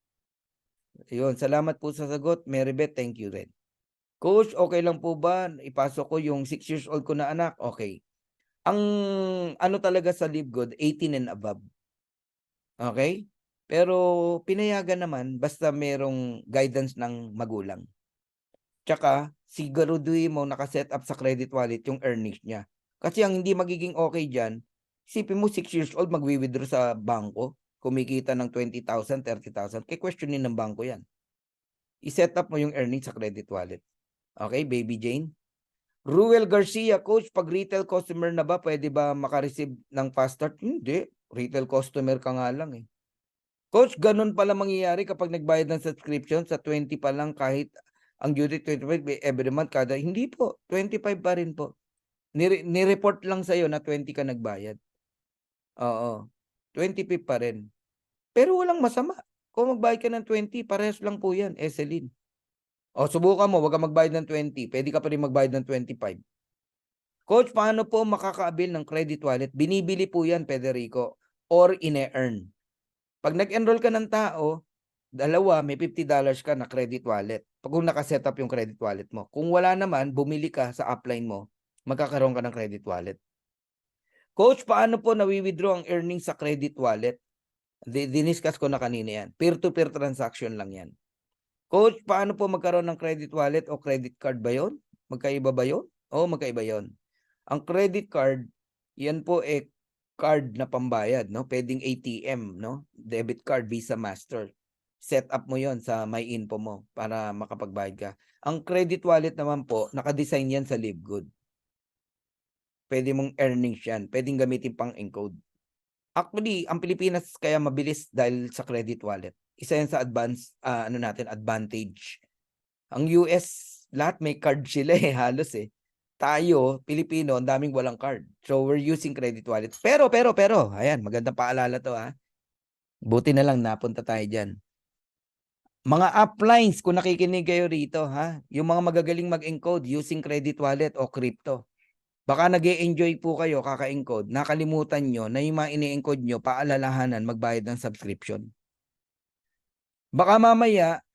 Yun. Salamat po sa sagot. Marybeth, thank you rin. Coach, okay lang po ba? Ipasok ko yung 6 years old ko na anak. Okay. Ang ano talaga sa Livegood, 18 and above. Okay? Pero pinayagan naman basta merong guidance ng magulang. Tsaka siguraduhin mo nakaset up sa credit wallet yung earnings niya. Kasi ang hindi magiging okay dyan, isipin mo 6 years old magwi-withdraw sa bangko, kumikita ng 20,000, 30,000, questionin ng bangko yan. I-set up mo yung earnings sa credit wallet. Okay, Baby Jane? Ruel Garcia, Coach, pag retail customer na ba, pwede ba makareceive ng fast start? Hindi. Retail customer ka nga lang eh. Coach, ganun pala mangyayari kapag nagbayad ng subscription sa 20 pa lang kahit ang due date 25 every month kada. Hindi po. 25 pa rin po. Ni-report lang sa'yo na 20 ka nagbayad. Oo. 25 pa rin. Pero walang masama. Kung magbayad ka ng 20, parehas lang po yan, Eselin. O, subukan mo, wag ka magbayad ng 20. Pwede ka pa rin magbayad ng 25. Coach, paano po makaka-avail ng credit wallet? Binibili po yan, Federico, or ine-earn. Pag nag-enroll ka ng tao, dalawa, may $50 ka na credit wallet. Pag kung nakaset up yung credit wallet mo. Kung wala naman, bumili ka sa upline mo, magkakaroon ka ng credit wallet. Coach, paano po nawi-withdraw ang earnings sa credit wallet? Diniscuss ko na kanina yan. Peer-to-peer transaction lang yan. Coach, paano po magkaroon ng credit wallet o credit card ba yun? Magkaiba ba yun? Oo, magkaiba yun. Ang credit card, yan po card na pambayad, no? Pwedeng ATM, no? Debit card, Visa, Master. Set up mo yon sa My Info mo para makapagbayad ka. Ang credit wallet naman po, nakadesign yan sa Livegood. Pwede mong earnings yan. Pwedeng gamitin pang encode. Actually, ang Pilipinas kaya mabilis dahil sa credit wallet. Isa yan sa advantage. Ang US, lahat may card sila halos Tayo, Pilipino, ang daming walang card. So, we're using credit wallet. Pero, ayan, magandang paalala to Buti na lang napunta tayo dyan. Mga uplines, kung nakikinig kayo rito, yung mga magagaling mag-encode using credit wallet o crypto. Baka nag-e-enjoy po kayo kaka-encode, nakalimutan nyo na yung mga ini-encode nyo, paalalahanan magbayad ng subscription. Baka mamaya,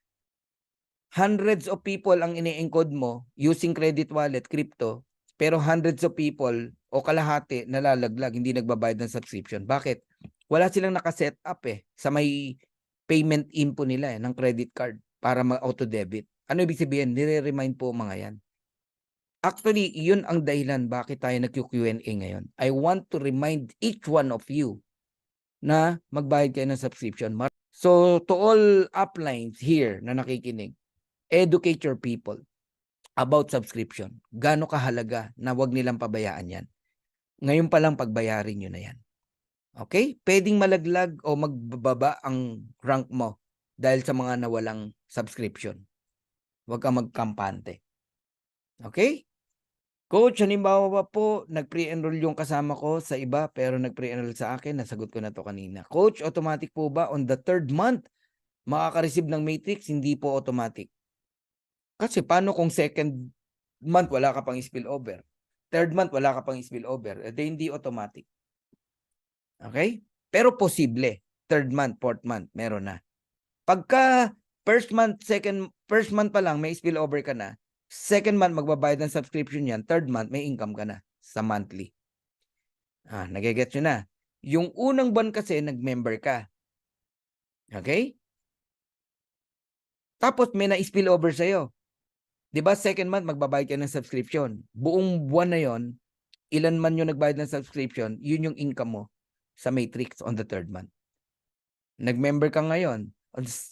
hundreds of people ang ini-encode mo using credit wallet, crypto, pero hundreds of people o kalahati nalalaglag, hindi nagbabayad ng subscription. Bakit? Wala silang nakaset up sa may payment info nila ng credit card para mag-auto-debit. Ano ibig sabihin? Nire-remind po mga yan. Actually, yun ang dahilan bakit tayo nag-Q&A ngayon. I want to remind each one of you na magbayad kayo ng subscription. So, to all uplines here na nakikinig, educate your people about subscription. Gaano kahalaga na wag nilang pabayaan yan. Ngayon pa lang pagbayarin nyo na yan. Okay? Pwedeng malaglag o magbababa ang rank mo dahil sa mga nawalang subscription. Huwag kang magkampante. Okay? Coach, halimbawa po, nag-pre-enroll yung kasama ko sa iba pero nag-pre-enroll sa akin. Nasagot ko na to kanina. Coach, automatic po ba on the 3rd month makaka-receive ng matrix? Hindi po automatic. Kasi paano kung 2nd month wala ka pang spillover? 3rd month wala ka pang spillover? Hindi automatic. Okay? Pero posible. 3rd month, 4th month, meron na. Pagka first month pa lang may spillover ka na, 2nd month magbabayad ng subscription yan, 3rd month may income ka na sa monthly. Nagigets nyo na. Yung unang buwan kasi nag-member ka. Okay? Tapos may na-spillover sa'yo. 'Di ba 2nd month magbabayad ka ng subscription. Buong buwan na yon, ilan man yung nagbayad ng subscription, yun yung income mo sa matrix on the 3rd month. Nag-member ka ngayon,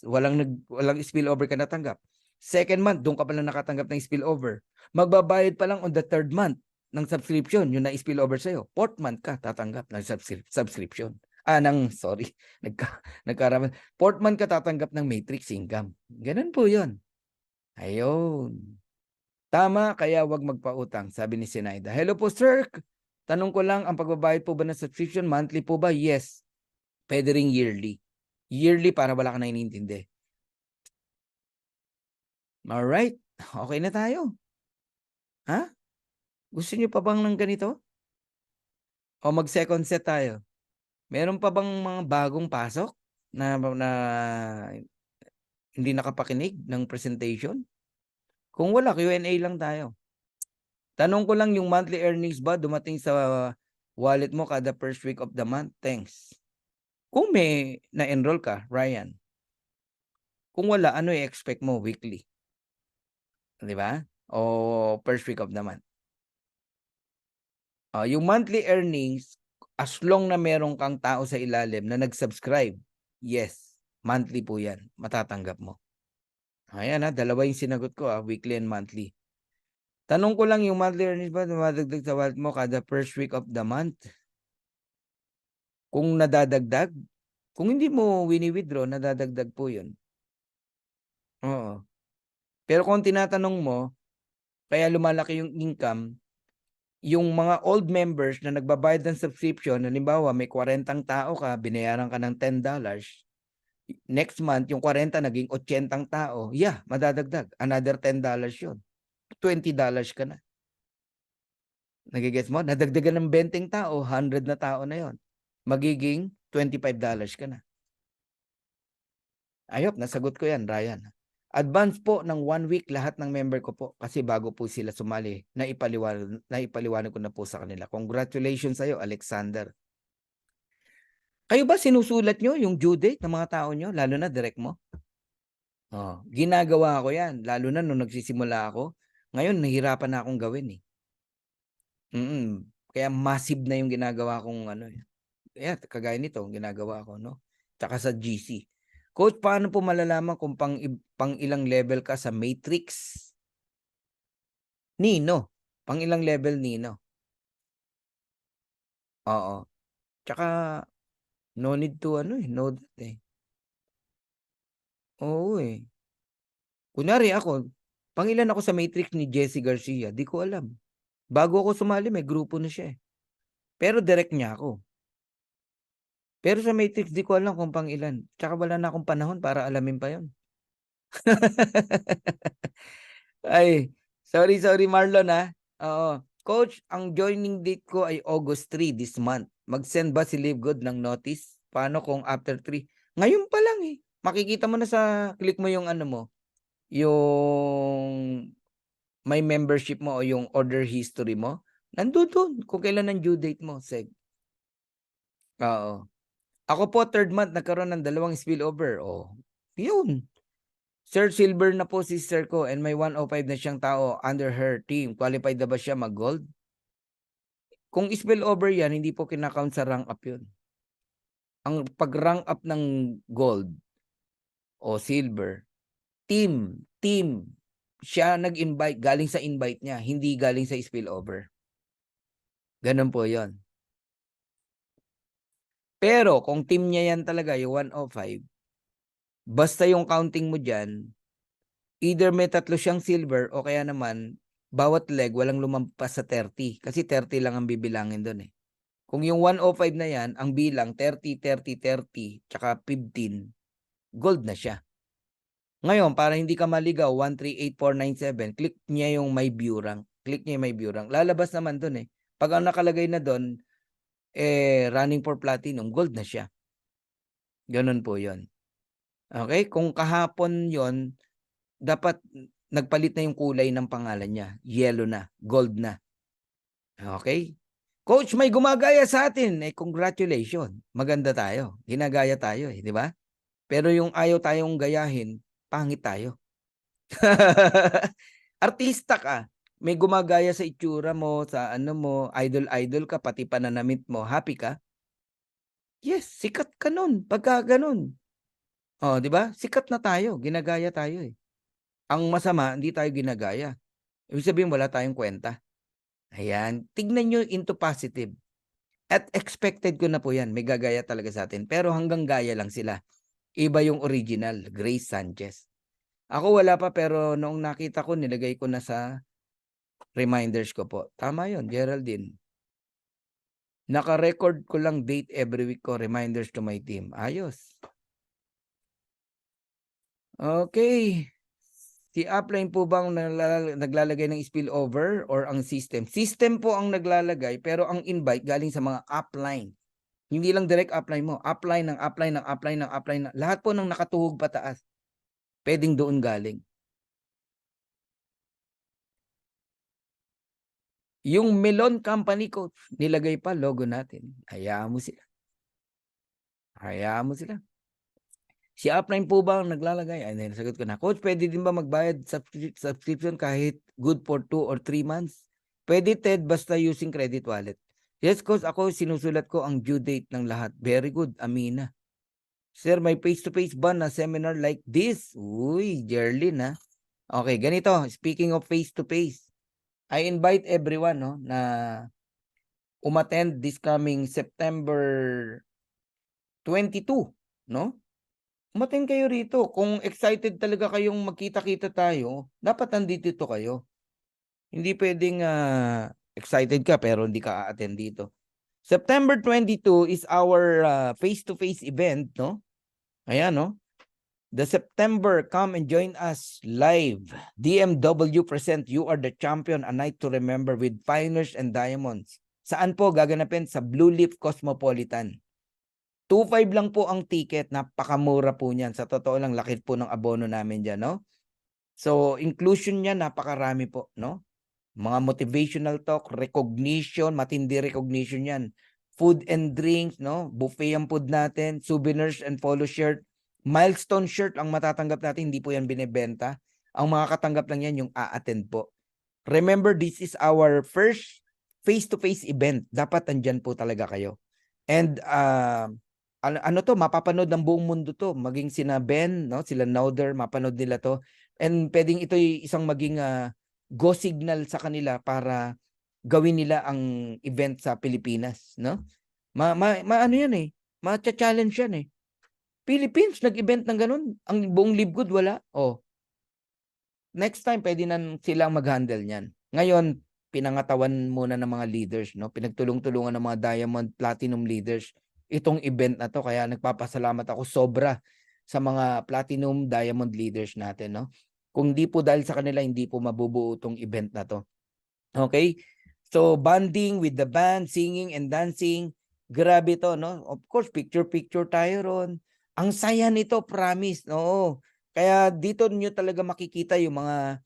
walang spillover ka natanggap. 2nd month, doon ka pala nakatanggap ng spillover. Magbabayad pa lang on the 3rd month ng subscription, yung na-spillover sa'yo. 4th month ka tatanggap ng subscription. Nagkaraman. 4th month ka tatanggap ng matrix income. Ganun po yun. Ayun. Tama, kaya wag magpautang, sabi ni Sinaida. Hello po, sir. Tanong ko lang, ang pagbabayad po ba ng subscription, monthly po ba? Yes. Pwede ring yearly. Yearly para wala ka na inintindi. Alright. Okay na tayo. Gusto niyo pa bang ng ganito? O mag-second set tayo? Meron pa bang mga bagong pasok na hindi nakapakinig ng presentation? Kung wala, Q&A lang tayo. Tanong ko lang, yung monthly earnings ba dumating sa wallet mo kada first week of the month? Thanks. Kung may na-enroll ka, Ryan. Kung wala, ano i-expect mo weekly? Di ba? O first week of the month. Yung monthly earnings, as long na meron kang tao sa ilalim na nag-subscribe, yes, monthly po yan. Matatanggap mo. Ayan dalawa yung sinagot ko weekly and monthly. Tanong ko lang, yung monthly earnings ba dumadagdag sa wallet mo kada first week of the month? Kung nadadagdag, kung hindi mo wini-withdraw, nadadagdag po yun. Oo. Pero kung tinatanong mo, kaya lumalaki yung income, yung mga old members na nagbabayad ng subscription, halimbawa may 40 tao ka, binayaran ka ng $10, next month yung 40 naging 80 tao, madadagdag. Another $10 yun. $20 ka na. Nagigets mo? Nadagdagan ng 20 tao, 100 na tao na yon. Magiging $25 ka na. Ayop, nasagot ko yan, Ryan. Advance po ng 1 week lahat ng member ko po kasi bago po sila sumali, naipaliwanag ko na po sa kanila. Congratulations sa'yo, Alexander. Kayo ba sinusulat nyo yung due date ng mga tao nyo, lalo na direct mo? Ginagawa ko yan, lalo na nung nagsisimula ako. Ngayon nahihirapan na akong gawin, eh. Kaya massive na yung ginagawa kong ano, eh. Kaya kagaya nito ginagawa ko, 'no, tsaka sa GC. Coach, paano po malalaman kung pang ilang level ka sa Matrix? Nino, pang ilang level Nino. Oo, tsaka no need to ano, eh, Oo, eh. Kunyari ako, pangilan ako sa Matrix ni Jesse Garcia, 'di ko alam. Bago ako sumali may grupo na siya, eh, pero direct niya ako. Pero sa Matrix 'di ko alam kung pangilan, tsaka wala na akong panahon para alamin pa 'yun. Ay, sorry Marlon, oo. Coach, ang joining date ko ay August 3 this month. Mag-send ba si Livegood ng notice? Paano kung after 3? Ngayon pa lang, eh. Makikita mo na sa click mo yung ano mo, yung may membership mo o yung order history mo. Nandudun kung kailan ang due date mo, Seg. Oo. Ako po, 3rd month nagkaroon ng 2 spillover. Oh, yun. Sir, silver na po si sister ko and may 105 na siyang tao under her team. Qualified na ba siya mag-gold? Kung spillover yan, hindi po kinakount sa rank up yun. Ang pag-rank up ng gold o silver, team, siya nag-invite, galing sa invite niya, hindi galing sa spillover. Ganun po yon. Pero kung team niya yan talaga, yung 105, basta yung counting mo dyan, either may 3 siyang silver o kaya naman, bawat leg walang lumampas sa 30. Kasi 30 lang ang bibilangin doon, eh. Kung yung 105 na yan, ang bilang 30, 30, 30, tsaka 15, gold na siya. Ngayon, para hindi ka maligaw, 138497, click niya yung may view rank. Click niya yung may view rank. Lalabas naman doon, eh. Pag ang nakalagay na doon, running for platinum, gold na siya. Ganun po yon. Okay? Kung kahapon yon, dapat nagpalit na yung kulay ng pangalan niya. Yellow na, gold na. Okay? Coach, may gumagaya sa atin. Congratulations. Maganda tayo. Ginagaya tayo, di ba? Pero yung ayaw tayong gayahin, pangit tayo. Artista ka. May gumagaya sa itsura mo, sa ano mo, idol ka, pati pananamit mo. Happy ka? Yes, sikat ka nun. Pagka ganun. Oh, di ba? Sikat na tayo. Ginagaya tayo, eh. Ang masama, hindi tayo ginagaya. Ibig sabihin, wala tayong kwenta. Ayan. Tignan nyo into positive. At expected ko na po yan. May gagaya talaga sa atin. Pero hanggang gaya lang sila. Iba yung original, Grace Sanchez. Ako wala pa, pero noong nakita ko, nilagay ko na sa reminders ko po. Tama yun, Geraldine. Naka-record ko lang date every week ko, reminders to my team. Ayos. Okay. Si upline po bang naglalagay ng spillover or ang system? System po ang naglalagay, pero ang invite galing sa mga upline. Hindi lang direct upline mo. Upline ng upline ng upline ng upline. Lahat po ng nakatuhog pataas. Pwedeng doon galing. Yung Melon Company, Coach, nilagay pa logo natin. Hayaan mo sila. Hayaan mo sila. Si upline po ba ang naglalagay? Ay, nasagot ko na. Coach, pwede din ba magbayad subscription kahit good for 2 or 3 months? Pwede, Ted, basta using credit wallet. Yes, Coach, ako sinusulat ko ang due date ng lahat. Very good, Amina. Sir, may face-to-face ba na seminar like this? Uy, Jerlyn, ha? Okay, ganito. Speaking of face-to-face, I invite everyone, no, na umattend this coming September 22, no? Umattend kayo rito. Kung excited talaga kayong magkita-kita tayo, dapat nandito kayo. Hindi pwedeng excited ka pero hindi ka a-attend dito. September 22 is our face-to-face event, no? Ayan, no? The September, come and join us live. DMW present You Are the Champion, a night to remember with Finers and Diamonds. Saan po gaganapin? Sa Blue Leaf Cosmopolitan. 2.5 lang po ang ticket. Napakamura po niyan. Sa totoo lang, laki po ng abono namin dyan, no? So, inclusion niya, napakarami po, no? Mga motivational talk, recognition, matindi recognition yan. Food and drinks, no? Buffet ang food natin, souvenirs and polo shirt. Milestone shirt ang matatanggap natin, hindi po yan binibenta. Ang makakatanggap lang yan yung a-attend po. Remember, this is our first face-to-face event. Dapat andyan po talaga kayo. And ano to, mapapanood ng buong mundo to. Maging sina Ben, no? Sila Nauder, mapanood nila to. And pwedeng ito isang maging go signal sa kanila para gawin nila ang event sa Pilipinas, no? Ano yan eh. Ma-challenge yan eh. Philippines, nag-event ng ganun. Ang buong Libgud, wala. Oh, next time, pwede na silang mag-handle niyan. Ngayon, pinangatawan muna ng mga leaders, no? Pinagtulong-tulungan ng mga Diamond Platinum leaders itong event na to. Kaya nagpapasalamat ako sobra sa mga Platinum Diamond leaders natin, no? Kung di po dahil sa kanila, hindi po mabubuo itong event na to. Okay? So, bonding with the band, singing and dancing. Grabe to, no? Of course, picture-picture tayo ron. Ang saya nito, promise. No? Kaya dito nyo talaga makikita yung mga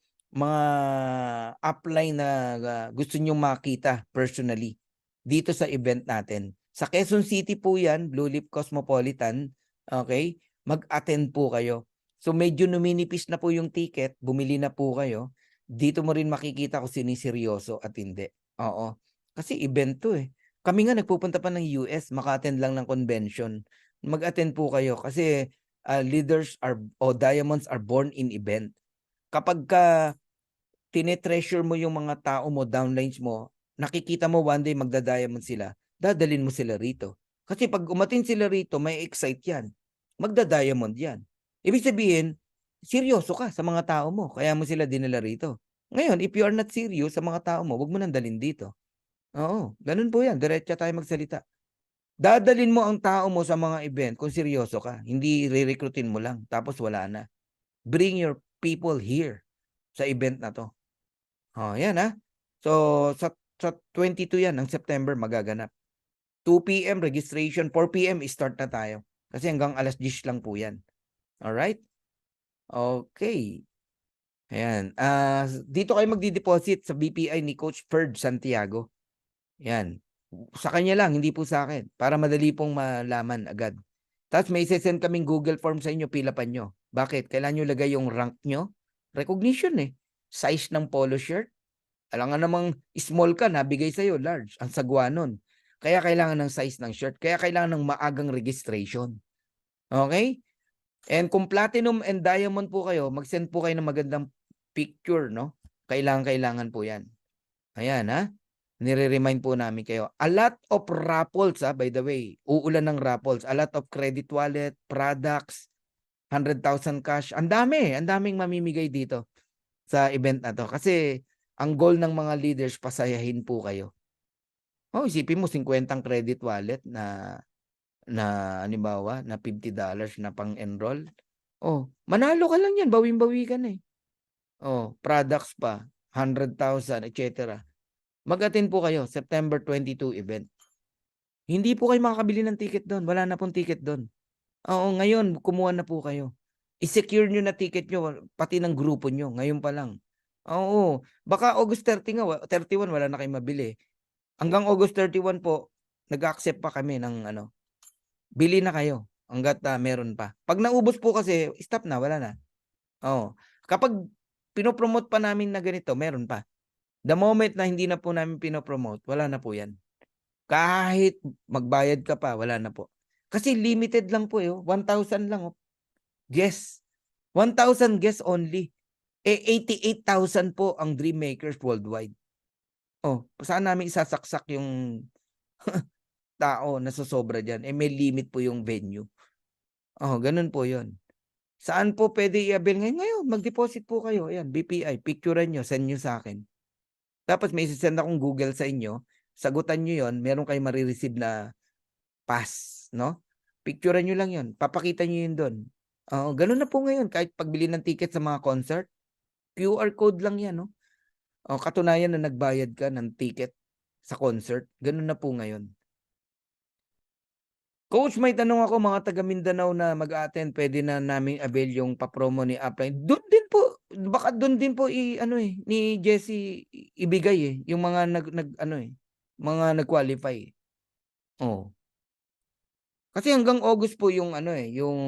upline na gusto nyo makita personally dito sa event natin. Sa Quezon City po yan, Blue Leaf Cosmopolitan. Okay? Mag-attend po kayo. So medyo numinipis na po yung ticket, bumili na po kayo. Dito mo rin makikita kung siniseryoso at hindi. Oo. Kasi event to eh. Kami nga nagpupunta pa ng US, maka-attend lang ng convention. Mag-attend po kayo kasi leaders diamonds are born in event. Kapag tinetreasure mo yung mga tao mo, downlines mo, nakikita mo one day magda-diamond sila, dadalin mo sila rito. Kasi pag umatin sila rito, may excite yan. Magda-diamond yan. Ibig sabihin, seryoso ka sa mga tao mo, kaya mo sila dinala rito. Ngayon, if you are not serious sa mga tao mo, wag mo nang dalhin dito. Oo, ganun po yan. Diretso tayo magsalita. Dadalin mo ang tao mo sa mga event kung seryoso ka. Hindi re-recruitin mo lang, tapos wala na. Bring your people here sa event na to. Oh, yan ha. So, sa 22 yan, ng September magaganap. 2 p.m. registration, 4 p.m. start na tayo. Kasi hanggang alas 10 lang po yan. Alright? Okay. Ayan. Dito kayo magdi-deposit sa BPI ni Coach Ferd Santiago. Yan. Sa kanya lang, hindi po sa akin. Para madali pong malaman agad. Tapos may send kaming Google Form sa inyo, pilapan nyo. Bakit? Kailangan nyo lagay yung rank nyo. Recognition eh. Size ng polo shirt. Alam nga namang small ka, nabigay sa'yo, large. Ang sagwa nun. Kaya kailangan ng size ng shirt. Kaya kailangan ng maagang registration. Okay? And kung platinum and diamond po kayo, mag-send po kayo ng magandang picture, no? Kailangan po yan. Ayan, ha? Nire-remind po namin kayo. A lot of raffles, by the way. Uulan ng raffles. A lot of credit wallet, products, 100,000 cash. Ang daming mamimigay dito sa event na to. Kasi ang goal ng mga leaders, pasayahin po kayo. Oh, isipin mo, 50 credit wallet na halimbawa, na $50 na pang-enroll. Oh, manalo ka lang yan. Bawing-bawi ka na eh. Oh, products pa, 100,000, etc. Mag-attend po kayo, September 22 event. Hindi po kayo makakabili ng ticket doon. Wala na pong ticket doon. Oo, ngayon, kumuha na po kayo. I-secure nyo na ticket nyo, pati ng grupo nyo. Ngayon pa lang. Oo, baka August 30 nga, 31 wala na kayong mabili. Hanggang August 31 po, nag-accept pa kami ng bili na kayo hanggat meron pa. Pag naubos po kasi, stop na, wala na. Oo. Kapag pinopromote pa namin na ganito, meron pa. The moment na hindi na po namin pinopromote, wala na po yan. Kahit magbayad ka pa, wala na po. Kasi limited lang po 1,000 lang. Guess. 1,000 guess only. 88,000 po ang Dream Makers worldwide. Oh, saan namin isasaksak yung tao na sosobra dyan? May limit po yung venue. Oh, ganun po yon. Saan po pwede i-avail ngayon? Ngayon, mag-deposit po kayo. Ayan, BPI, picturean nyo, send nyo sa akin. Tapos may send akong Google sa inyo. Sagutan nyo yon, meron kayo marireceive na pass, no? Picturean nyo lang yon, papakita nyo yun doon. Ganun na po ngayon. Kahit pagbili ng ticket sa mga concert, QR code lang yan, no? Katunayan na nagbayad ka ng ticket sa concert. Ganun na po ngayon. Coach, may tanong ako, mga taga Mindanao na mag-attend, pwede na namin avail yung pa-promo ni Upline. Doon din po, baka doon din po ni Jesse ibigay yung mga mga nag-qualify. Oh. Kasi hanggang August po yung yung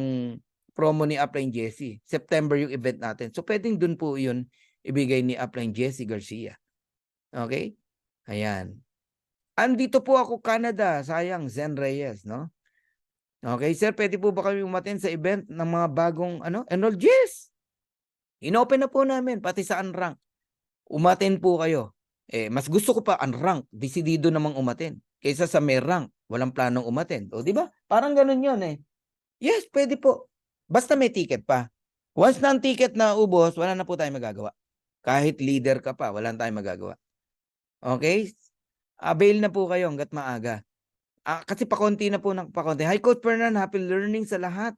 promo ni Upline Jesse. September yung event natin. So pwedeng doon po yun ibigay ni Upline Jessie Garcia. Okay? Ayan. Andito po ako, Canada. Sayang, Zen Reyes, no? Okay, sir, pwede po ba kami umattend sa event ng mga bagong enroll? Yes! Inopen na po namin, pati sa unrank. Umattend po kayo. Mas gusto ko pa unrank, desidido namang umattend. Kaysa sa may rank, walang planong umattend. O, di ba? Parang ganun yun eh. Yes, pwede po. Basta may ticket pa. Once na ang ticket na ubos, wala na po tayong magagawa. Kahit leader ka pa, wala na tayong magagawa. Okay? Avail na po kayo hanggat maaga. Kasi pakonti na po ng pakonti. Hi, Coach Fernan. Happy learning sa lahat.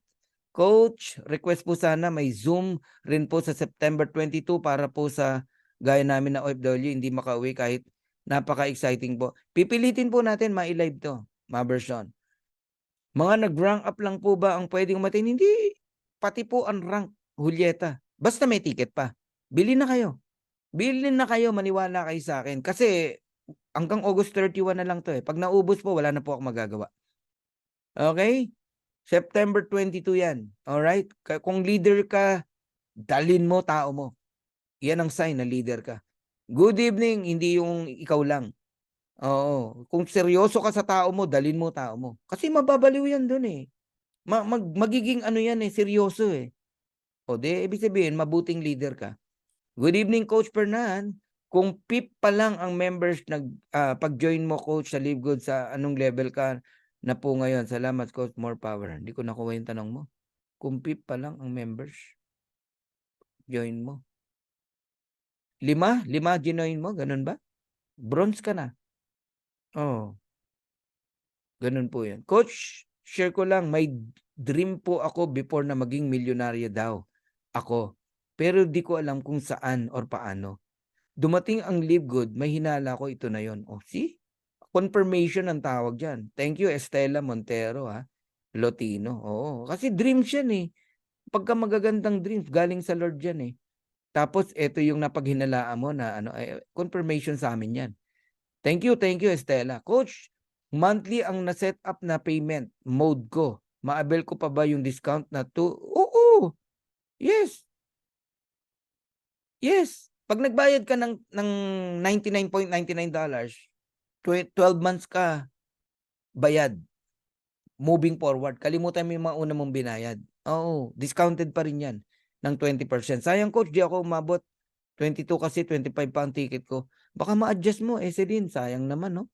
Coach, request po sana may Zoom rin po sa September 22 para po sa gaya namin na OFW, hindi makauwi kahit napaka-exciting po. Pipilitin po natin ma-live to, ma-version. Mga nag-rank up lang po ba ang pwedeng umatin? Hindi. Pati po ang rank, Julieta. Basta may ticket pa. Bili na kayo. Bili na kayo, maniwala kayo sa akin. Kasi hanggang August 31 na lang to eh. Pag naubos po, wala na po ako magagawa. Okay? September 22 yan. Alright? Kung leader ka, dalin mo tao mo. Yan ang sign na leader ka. Good evening, hindi yung ikaw lang. Oo. Kung seryoso ka sa tao mo, dalin mo tao mo. Kasi mababaliw yan dun eh. Magiging yan eh, seryoso eh. O de, ibig sabihin, mabuting leader ka. Good evening, Coach Fernan. Kung PIP pa lang ang members pag-join mo, Coach, sa Live Good, sa anong level ka na po ngayon? Salamat, Coach. More power. Hindi ko nakuha yung tanong mo. Kung PIP pa lang ang members, join mo. 5 ginoin mo? Ganun ba? Bronze ka na. Oh. Ganun po yan. Coach, share ko lang, may dream po ako before na maging milyonaryo daw. Ako. Pero di ko alam kung saan or paano. Dumating ang Live Good, may hinala ko, ito na yon. Oh, see? Confirmation ang tawag dyan. Thank you, Estela Montero, ha? Lotino. Oo. Kasi dreams yan eh. Pagka magagandang dreams, galing sa Lord yan eh. Tapos, ito yung napaghinalaan mo na confirmation sa amin yan. Thank you, Estela. Coach, monthly ang na-set up na payment mode ko. Ma-avail ko pa ba yung discount na to? Oo. Yes. Yes. Pag nagbayad ka ng $99.99, 12 months ka bayad. Moving forward. Kalimutan mo yung mga una mong binayad. Oo. Discounted pa rin yan ng 20%. Sayang, Coach, di ako umabot. 22 kasi 25 pa ang ticket ko. Baka ma-adjust mo, Celine. Sayang naman, no?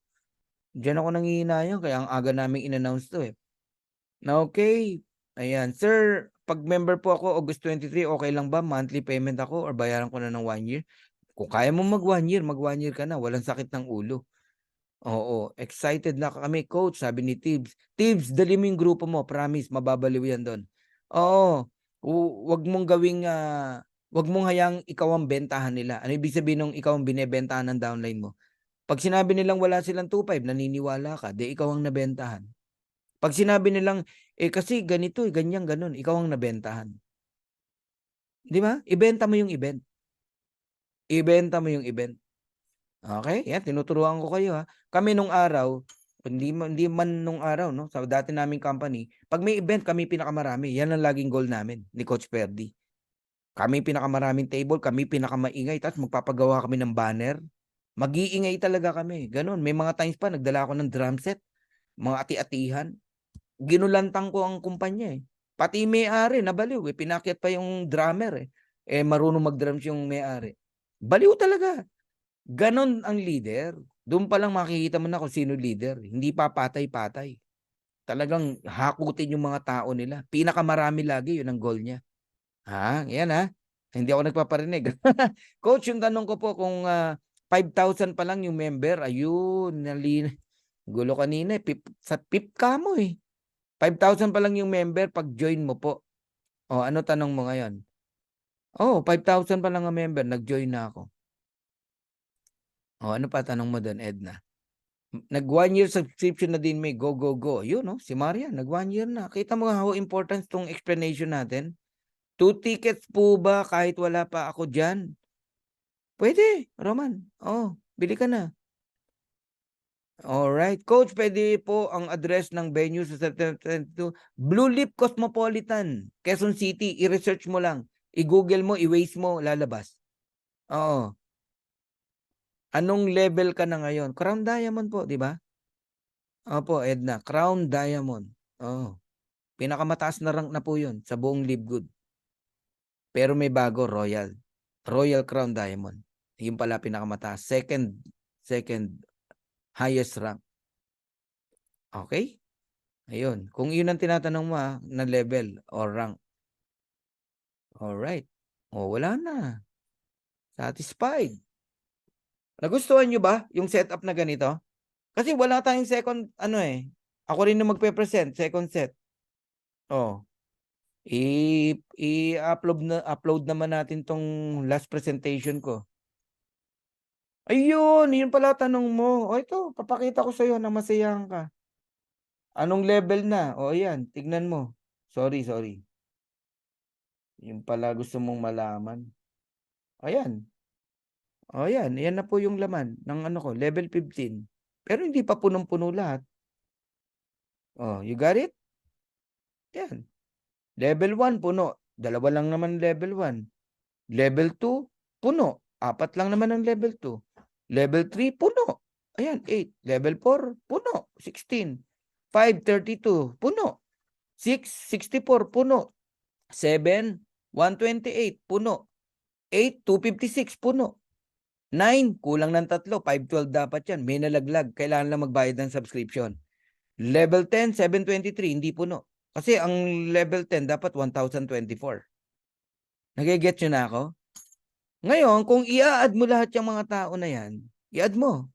Diyan ako nangihinayang kaya ang aga naming in-announce to eh. Okay. Ayan. Sir, pag member po ako August 23, okay lang ba? Monthly payment ako or bayaran ko na ng 1 year? Kung kaya mo mag 1 year, mag 1 year ka na. Walang sakit ng ulo. Oo. Excited na kami, Coach. Sabi ni Tibbs. Tibbs, dali mo yung grupo mo. Promise, mababaliw yan doon. Oo. Wag mong gawing, wag mong hayang ikaw ang bentahan nila. Ano ibig sabihin ng ikaw ang binebentahan ng downline mo? Pag sinabi nilang wala silang 2.5, naniniwala ka, di ikaw ang nabentahan. Pag sinabi nilang, kasi ganito, ganyan, ganun, ikaw ang nabentahan. Di ba? Ibenta mo yung event. Ibenta mo yung event. Okay? Yan, tinuturuan ko kayo ha. Kami nung araw, hindi man nung araw, no? Sa dati naming company, pag may event, kami pinakamarami. Yan ang laging goal namin, ni Coach Perdi. Kami pinakamaraming table, kami pinakamaingay, tapos magpapagawa kami ng banner. Mag-iingay talaga kami. Ganun. May mga times pa, nagdala ako ng drum set, mga ati-atihan. Ginulantang ko ang kumpanya eh. Pati may-ari, nabaliw eh. Pinakyat pa yung drummer eh. Marunong mag-drums yung may-ari. Baliw talaga. Ganon ang leader. Doon pa lang makikita mo na kung sino leader. Hindi pa patay-patay. Talagang hakutin yung mga tao nila. Pinakamarami lagi, yun ang goal niya. Yan Hindi ako nagpaparinig. Coach, yung tanong ko po kung 5,000 pa lang yung member, ayun, gulo kanina sa PIP ka mo eh. 5,000 pa lang yung member pag join mo po. Ano tanong mo ngayon? 5,000 pa lang ang member, nag-join na ako. Ano pa tanong mo doon, Edna? Nag 1 year subscription na din may go. Yun, no? Si Maria, nag 1 year na. Kita mo how important tong explanation natin? 2 tickets po ba kahit wala pa ako dyan? Pwede, Roman. Bili ka na. Alright. Coach, pwede po ang address ng venue sa September 22. Blue Leaf Cosmopolitan, Quezon City. I-research mo lang. I-google mo, i-waste mo, lalabas. Oo. Anong level ka na ngayon? Crown Diamond po, di ba? Opo, Edna. Crown Diamond. Oo. Pinakamataas na rank na po yun sa buong Live Good. Pero may bago, Royal. Royal Crown Diamond. Yung pala pinakamataas. Second highest rank. Okay? Ayun. Kung yun ang tinatanong mo na level or rank. Alright. O, wala na. Satisfied. Nagustuhan nyo ba yung setup na ganito? Kasi wala tayong second, ako rin na magpe-present, second set. Oh. Upload naman natin tong last presentation ko. Ayun, yun pala tanong mo. O ito, papakita ko sa'yo na masayahan ka. Anong level na? O ayan, tignan mo. Sorry. Yung pala gusto mong malaman. Ayan. O ayan, yan na po yung laman ng level 15. Pero hindi pa punong-puno lahat. Oh, you got it? Yan. Level 1, puno. Dalawa lang naman level 1. Level 2, puno. 4 lang naman ang level 2. Level 3, puno. Ayan, 8. Level 4, puno. 16. 5, 32, puno. 6, 64, puno. 7, 128, puno. 8, 256, puno. 9, kulang ng 3. 512 dapat yan. May nalaglag. Kailangan lang magbayad ng subscription. Level 10, 723, hindi puno. Kasi ang level 10 dapat 1024. Nagigets nyo na ako? Ngayon, kung i-add mo lahat yung mga tao na yan, i-add mo.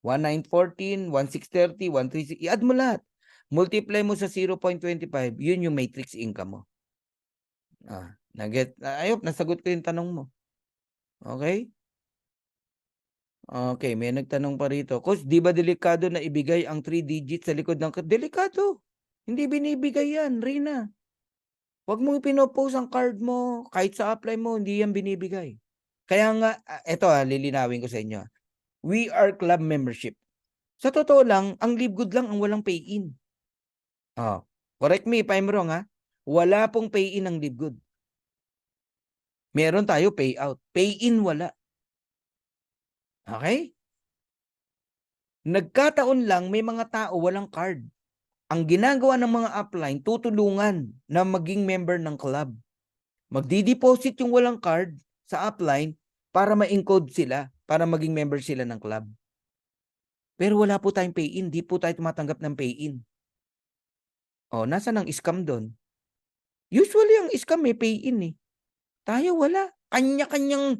1914, 1630, 136, i-add mo lahat. Multiply mo sa 0.25, yun yung matrix income mo. Ayop, nasagot ko yung tanong mo. Okay? Okay, may nagtanong pa rito. Coach, di ba delikado na ibigay ang 3 digits sa likod ng... Delikado. Hindi binibigay yan, Rina. Huwag mong pinopost ang card mo. Kahit sa apply mo, hindi yan binibigay. Kaya nga, eto lilinawin ko sa inyo. We are club membership. Sa totoo lang, ang Live Good lang ang walang pay-in. Correct me if I'm wrong ha. Wala pong pay-in ang Live Good. Meron tayo payout. Pay-in wala. Okay? Nagkataon lang may mga tao walang card. Ang ginagawa ng mga upline, tutulungan na maging member ng club. Magdi-deposit yung walang card sa upline para ma-encode sila, para maging member sila ng club. Pero wala po tayong pay-in. Di po tayo tumatanggap ng pay-in. Nasa ng scam doon? Usually ang scam may pay-in eh. Tayo wala. Kanya-kanyang,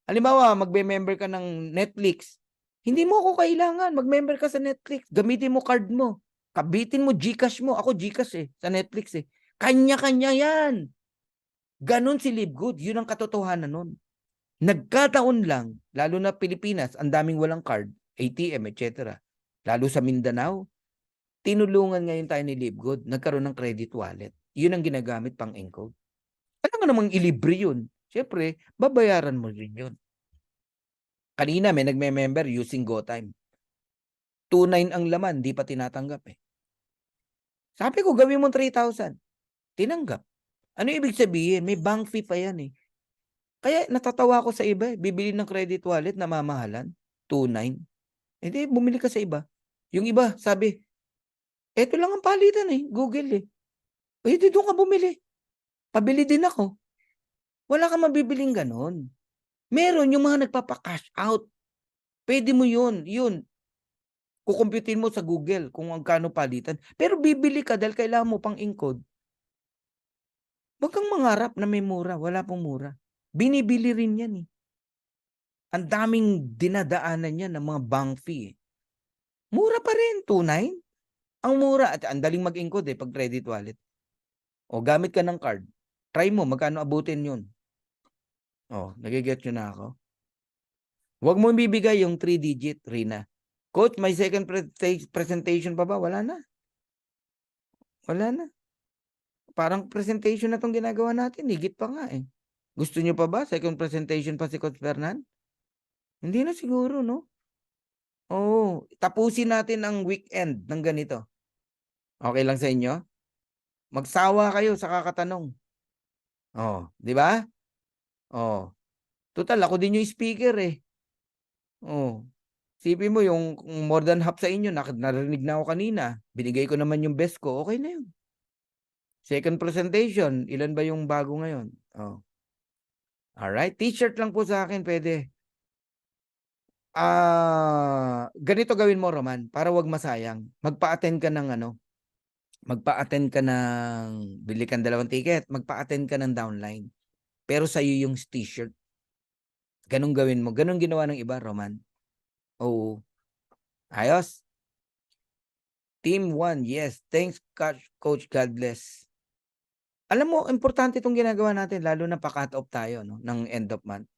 halimbawa, magbe-member ka ng Netflix. Hindi mo ako kailangan. Mag-member ka sa Netflix. Gamitin mo card mo. Kabitin mo GCash mo. Ako GCash sa Netflix Kanya-kanya yan. Ganon si Live Good. Yun ang katotohanan nun. Nagkataon lang, lalo na Pilipinas, ang daming walang card, ATM, etc. Lalo sa Mindanao, tinulungan ngayon tayo ni Live Good, nagkaroon ng credit wallet. Yun ang ginagamit pang encode. Ano nga namang ilibre yun? Siyempre, babayaran mo rin yun. Kanina may nagme-member using GoTime. 2.9 ang laman, di pa tinatanggap Sabi ko, gawin mo 3,000. Tinanggap. Ano ibig sabihin? May bank fee pa yan Kaya natatawa ko sa iba bibili ng credit wallet na mamahalan. 2.9. Hindi, bumili ka sa iba. Yung iba, sabi, eto lang ang palitan Google di doon ka bumili. Pabili din ako. Wala ka mabibiling ganon. Meron yung mga nagpapa-cash out. Pwede mo yun. Kukumputin mo sa Google kung magkano palitan. Pero bibili ka dahil kailangan mo pang encode. Huwag kang mangarap na may mura. Wala pong mura. Binibili rin yan Ang daming dinadaanan yan ng mga bank fee Mura pa rin, 2.9. Ang mura at ang daling mag-encode pag credit wallet. Gamit ka ng card. Try mo, magkano abutin yun. Nagigets nyo na ako? Huwag mo bibigay yung 3 digit, Rina. Coach, may second presentation pa ba? Wala na. Wala na. Parang presentation na tong ginagawa natin. Higit pa nga Gusto nyo pa ba? Second presentation pa si Coach Fernan? Hindi na siguro, no? Tapusin natin ang weekend ng ganito. Okay lang sa inyo? Magsawa kayo sa kakatanong. Di ba? Total ako din yung speaker, eh. Oh, isipin mo yung more than half sa inyo narinig na ako kanina, binigay ko naman yung best ko, okey na yun. Second presentation, ilan ba yung bago ngayon? Oh, alright, t-shirt lang po sa akin puwede. Ganito gawin mo Roman, para 'wag masayang, magpa-attend ka ng ano, magpa-attend ka ng bili kang 2 ticket, magpa-attend ka ng downline. Pero sa'yo yung t-shirt, gano'n gawin mo, gano'n ginawa ng iba Roman. Oo, ayos. Team 1, yes. Thanks coach, God bless. Alam mo importante 'tong ginagawa natin lalo na pa-cut off tayo 'no, ng end of month.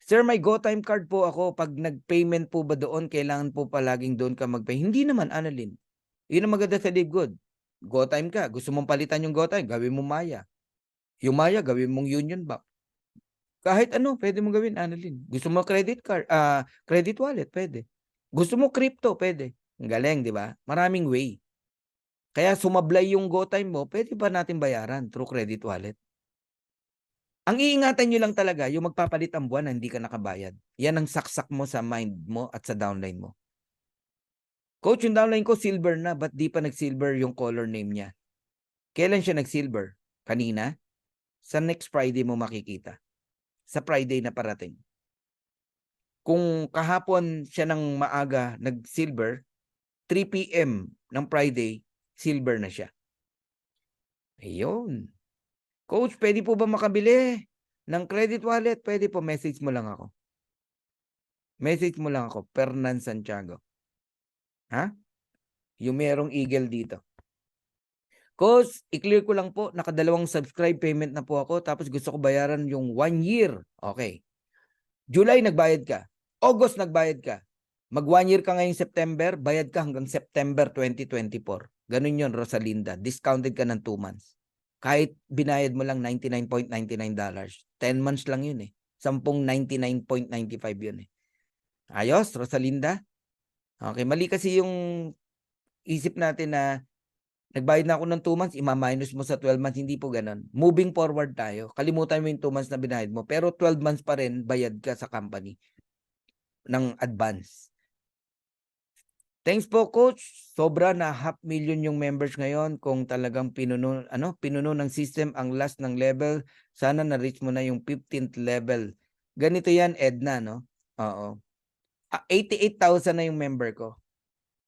Sir, may GoTime card po ako, 'pag nag-payment po ba doon kailangan po palaging doon ka mag-pay? Hindi naman, Annalyn. 'Yun ang maganda sa Live Good. GoTime ka, gusto mong palitan yung GoTime, gawin mong Maya. Yung Maya gawin mong Union Bank. Kahit ano puwede mong gawin, Annalyn. Gusto mo credit card, credit wallet, puwede. Gusto mo crypto, puwede. Ang galing, 'di ba? Maraming way. Kaya sumablay yung GoTime mo, puwede pa natin bayaran through credit wallet. Ang iingatan niyo lang talaga yung magpapalit ang buwan na hindi ka nakabayad. Yan ang saksak mo sa mind mo at sa downline mo. Coach, yung downline ko silver na, ba't di pa nag-silver yung color name niya? Kailan siya nag-silver? Kanina? Sa next Friday mo makikita. Sa Friday na parating. Kung kahapon siya ng maaga nag-silver, 3 PM ng Friday, silver na siya. Ayun. Coach, pwede po ba makabili ng credit wallet? Pwede po, message mo lang ako. Message mo lang ako, Fernan Santiago. Ha? Yung merong eagle dito. Coach, i-clear ko lang po, nakadalawang subscribe payment na po ako, tapos gusto ko bayaran yung 1 year. Okay. July, nagbayad ka. August, nagbayad ka. Mag 1 year ka ngayong September, bayad ka hanggang September 2024. Ganun yun, Rosalinda. Discounted ka ng 2 months. Kahit binayad mo lang $99.99. 10 months lang yun eh. 10.99.95 yun eh. Ayos, Rosalinda? Okay, mali kasi yung isip natin na nagbayad na ako ng 2 months, ima-minus mo sa 12 months. Hindi po ganun. Moving forward tayo. Kalimutan mo yung 2 months na binayad mo. Pero 12 months pa rin bayad ka sa company ng advance. Thanks po, Coach. Sobra na 500,000 yung members ngayon. Kung talagang pinuno ng system ang last ng level, sana na-reach mo na yung 15th level. Ganito yan, Edna, no? Oo. 88,000 na yung member ko.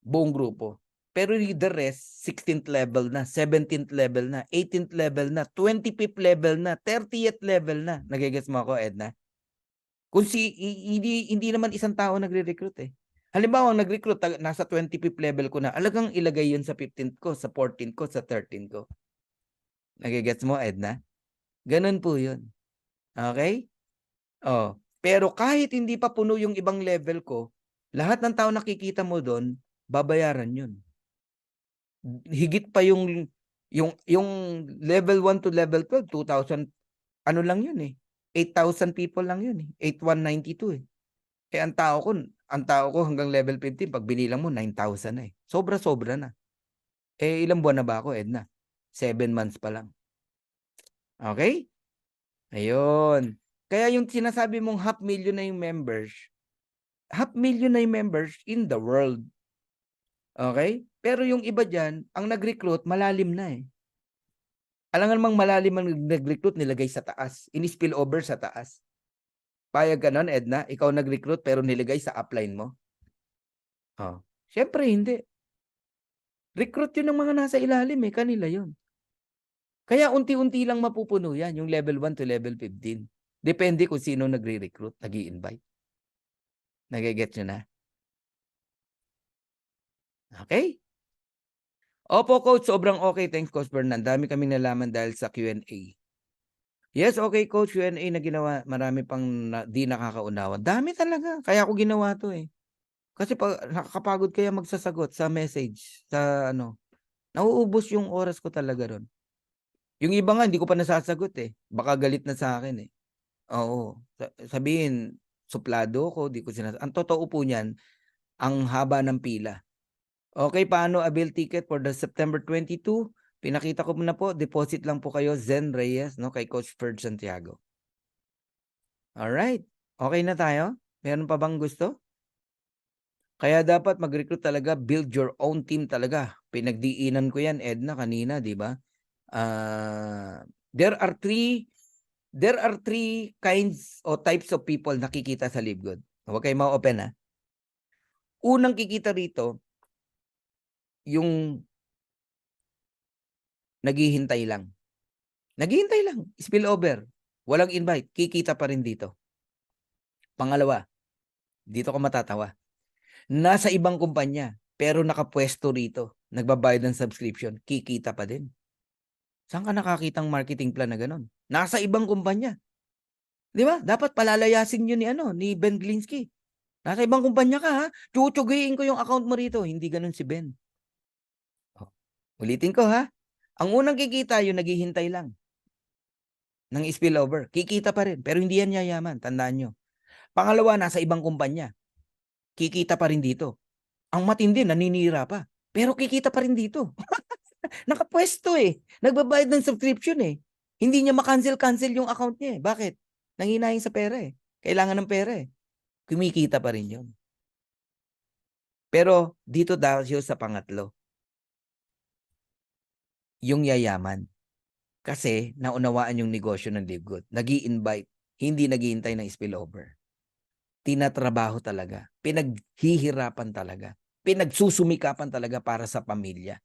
Buong grupo. Pero the rest, 16th level na, 17th level na, 18th level na, 25th level na, 30th level na. Nagigets mo ako, Edna? Kung hindi naman isang tao nagre-recruit eh. Halimbawa, nag-recruit, nasa 25th level ko na, alagang ilagay yun sa 15th ko, sa 14th ko, sa 13th ko. Nagigets mo, Edna? Ganun po yun. Okay? Oh. Pero kahit hindi pa puno yung ibang level ko, lahat ng tao nakikita mo doon, babayaran yun. Higit pa yung level 1 to level 12, 2,000, ano lang yun eh. 8,000 people lang yun eh. 8,192 eh. Eh ang tao ko hanggang level 15, pag binilang mo 9,000 na eh. Sobra-sobra na. Eh ilang buwan na ba ako, Edna? 7 months pa lang. Okay? Ayun. Kaya yung sinasabi mong 500,000 na yung members, 500,000 na yung members in the world. Okay? Pero yung iba dyan, ang nag-recruit, malalim na eh. Alam nga namang malalim ang nag-recruit, nilagay sa taas. In-spill over sa taas. Payag ka nun, Edna? Ikaw nag-recruit pero nilagay sa upline mo? Oh. Siyempre, hindi. Recruit yun ng mga nasa ilalim eh. Kanila yun. Kaya unti-unti lang mapupuno yan, yung level 1 to level 15. Depende kung sino nagre-recruit, nag-i-invite. Nagigets nyo na? Okay? Opo, Coach. Sobrang okay. Thanks, Coach Bernan. Dami kaming nalaman dahil sa Q&A. Yes, okay, Coach. Q&A na ginawa. Marami pang di nakakaunawa. Dami talaga. Kaya ako ginawa to eh. Kasi nakakapagod kaya magsasagot sa message. Sa nauubos yung oras ko talaga ron. Yung iba nga, hindi ko pa nasasagot eh. Baka galit na sa akin eh. Oo. Sabihin, suplado ko, di ko sinasagot. Ang totoo po niyan, ang haba ng pila. Okay, paano avail ticket for the September 22? Pinakita ko muna po, deposit lang po kayo, Zen Reyes, no, kay Coach Ferd Santiago. Alright. Okay na tayo? Meron pa bang gusto? Kaya dapat mag-recruit talaga, build your own team talaga. Pinagdiinan ko yan, Edna, kanina, di ba? There are three kinds o types of people nakikita sa Live Good. Huwag kayo ma-open, ha? Unang kikita rito, yung naghihintay lang. Naghihintay lang, spillover. Walang invite, kikita pa rin dito. Pangalawa, dito ka matatawa. Nasa ibang kumpanya, pero nakapwesto rito. Nagbabayad ng subscription, kikita pa din. Saan ka nakakitang marketing plan na gano'n? Nasa ibang kumpanya. Di ba? Dapat palalayasin yun ni Ben Glinsky. Nasa ibang kumpanya ka, ha? Chuchugiin ko yung account mo rito. Hindi ganun si Ben. Oh. Ulitin ko, ha? Ang unang kikita, yung naghihintay lang ng spillover. Kikita pa rin, pero hindi yan yayaman. Tandaan nyo. Pangalawa, nasa ibang kumpanya. Kikita pa rin dito. Ang matindi, naninira pa. Pero kikita pa rin dito. Nakapwesto eh. Nagbabayad ng subscription eh. Hindi niya makancel-cancel yung account niya eh. Bakit? Nanghinayang sa pera eh. Kailangan ng pera eh. Kumikita pa rin yun. Pero dito dahil sa pangatlo, yung yayaman. Kasi naunawaan yung negosyo ng Live Good. Nag-i-invite, hindi naghihintay ng spillover. Tinatrabaho talaga. Pinaghihirapan talaga. Pinagsusumikapan talaga para sa pamilya.